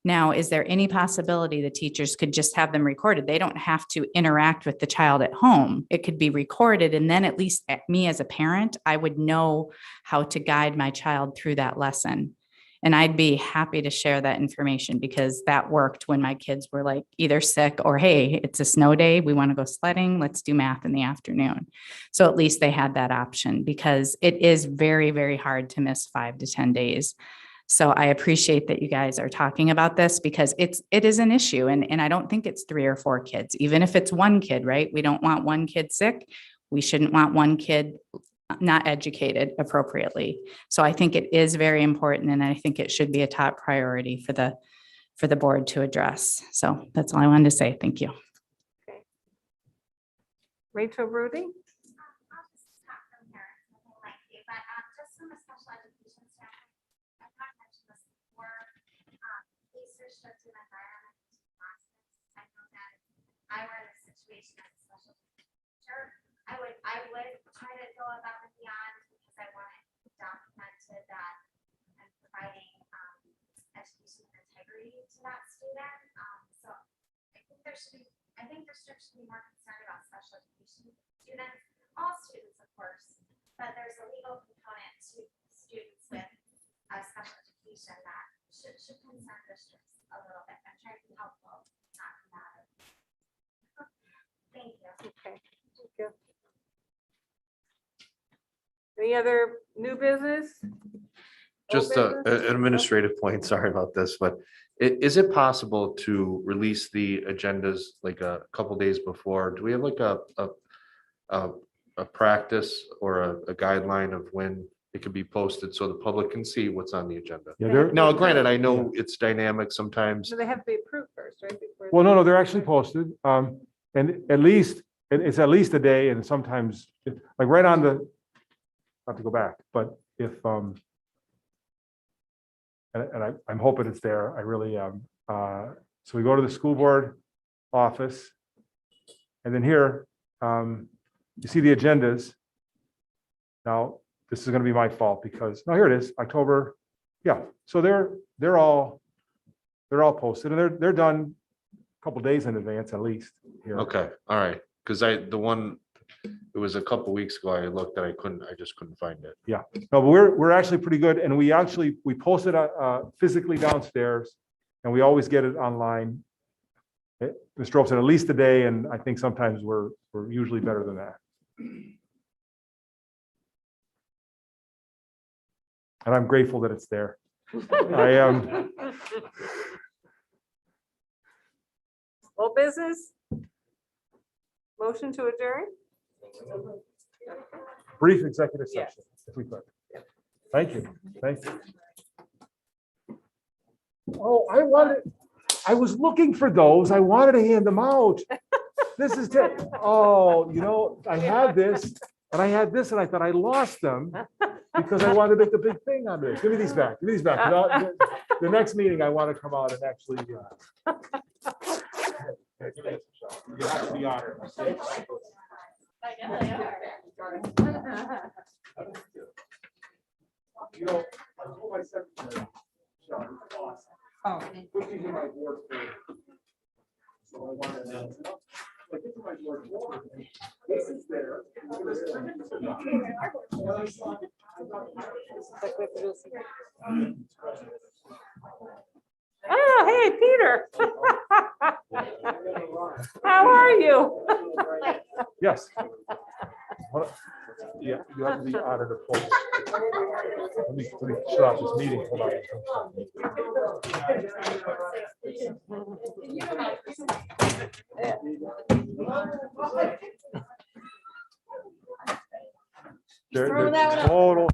Now, is there any possibility the teachers could just have them recorded? They don't have to interact with the child at home. It could be recorded, and then at least me as a parent, I would know how to guide my child through that lesson. And I'd be happy to share that information because that worked when my kids were like either sick or, hey, it's a snow day, we want to go sledding, let's do math in the afternoon. So at least they had that option because it is very, very hard to miss 5 to 10 days. So I appreciate that you guys are talking about this because it is an issue. And I don't think it's 3 or 4 kids, even if it's 1 kid, right? We don't want 1 kid sick. We shouldn't want 1 kid not educated appropriately. So I think it is very important. And I think it should be a top priority for the board to address. So that's all I wanted to say. Thank you. Rachel Rudy? I were in a situation as a special teacher, I would try to go above and beyond because I wanted documented that I'm providing education and integrity to that student. So I think there should be more concern about special education students, all students, of course, but there's a legal component to students with special education that should concern districts a little bit. I'm trying to be helpful, not combative. Thank you. Okay, thank you. Any other new business? Just Old business? an administrative point, sorry about this, but is it possible to release the agendas like a couple days before? Do we have like a practice or a guideline of when it can be posted so the public can see what's on the agenda? Yeah, Now, granted, I know it's dynamic sometimes. So they have to be approved first, right? before Well, they- no, they're actually posted. And at least, it's at least a day and sometimes like right on the, not to go back, but if, and I'm hoping it's there. I really am. So we go to the school board office. And then here, you see the agendas. Now, this is going to be my fault because, no, here it is, October. Yeah, so they're all posted and they're done a couple days in advance at least. Here. Okay, all right, because it was a couple weeks ago, I looked and I just couldn't find it. Yeah, no, but we're actually pretty good and we post it physically downstairs and we always get it online. Mr. Ope said at least a day and I think sometimes we're usually better than that. And I'm grateful that it's there. I am. Old business? Motion to adjourn? Brief executive Yes. session, if we could. Thank you, thank you. Oh, I was looking for those. I wanted to hand them out. This is, oh, I had this and I had this and I thought I lost them because I wanted to make a big thing on this. Give me these back, give me these back. The next meeting, I want to come out and actually. You have to be honored. I told my secretary, Sean, it's awesome. Oh. Put these in my board folder. So I wanted to. Like, this is my board folder. This is there. Oh, hey, Peter. How are you? Yes. Yeah, you have to be audited. Let me shut off this meeting. Hold on. Throw that one up. Total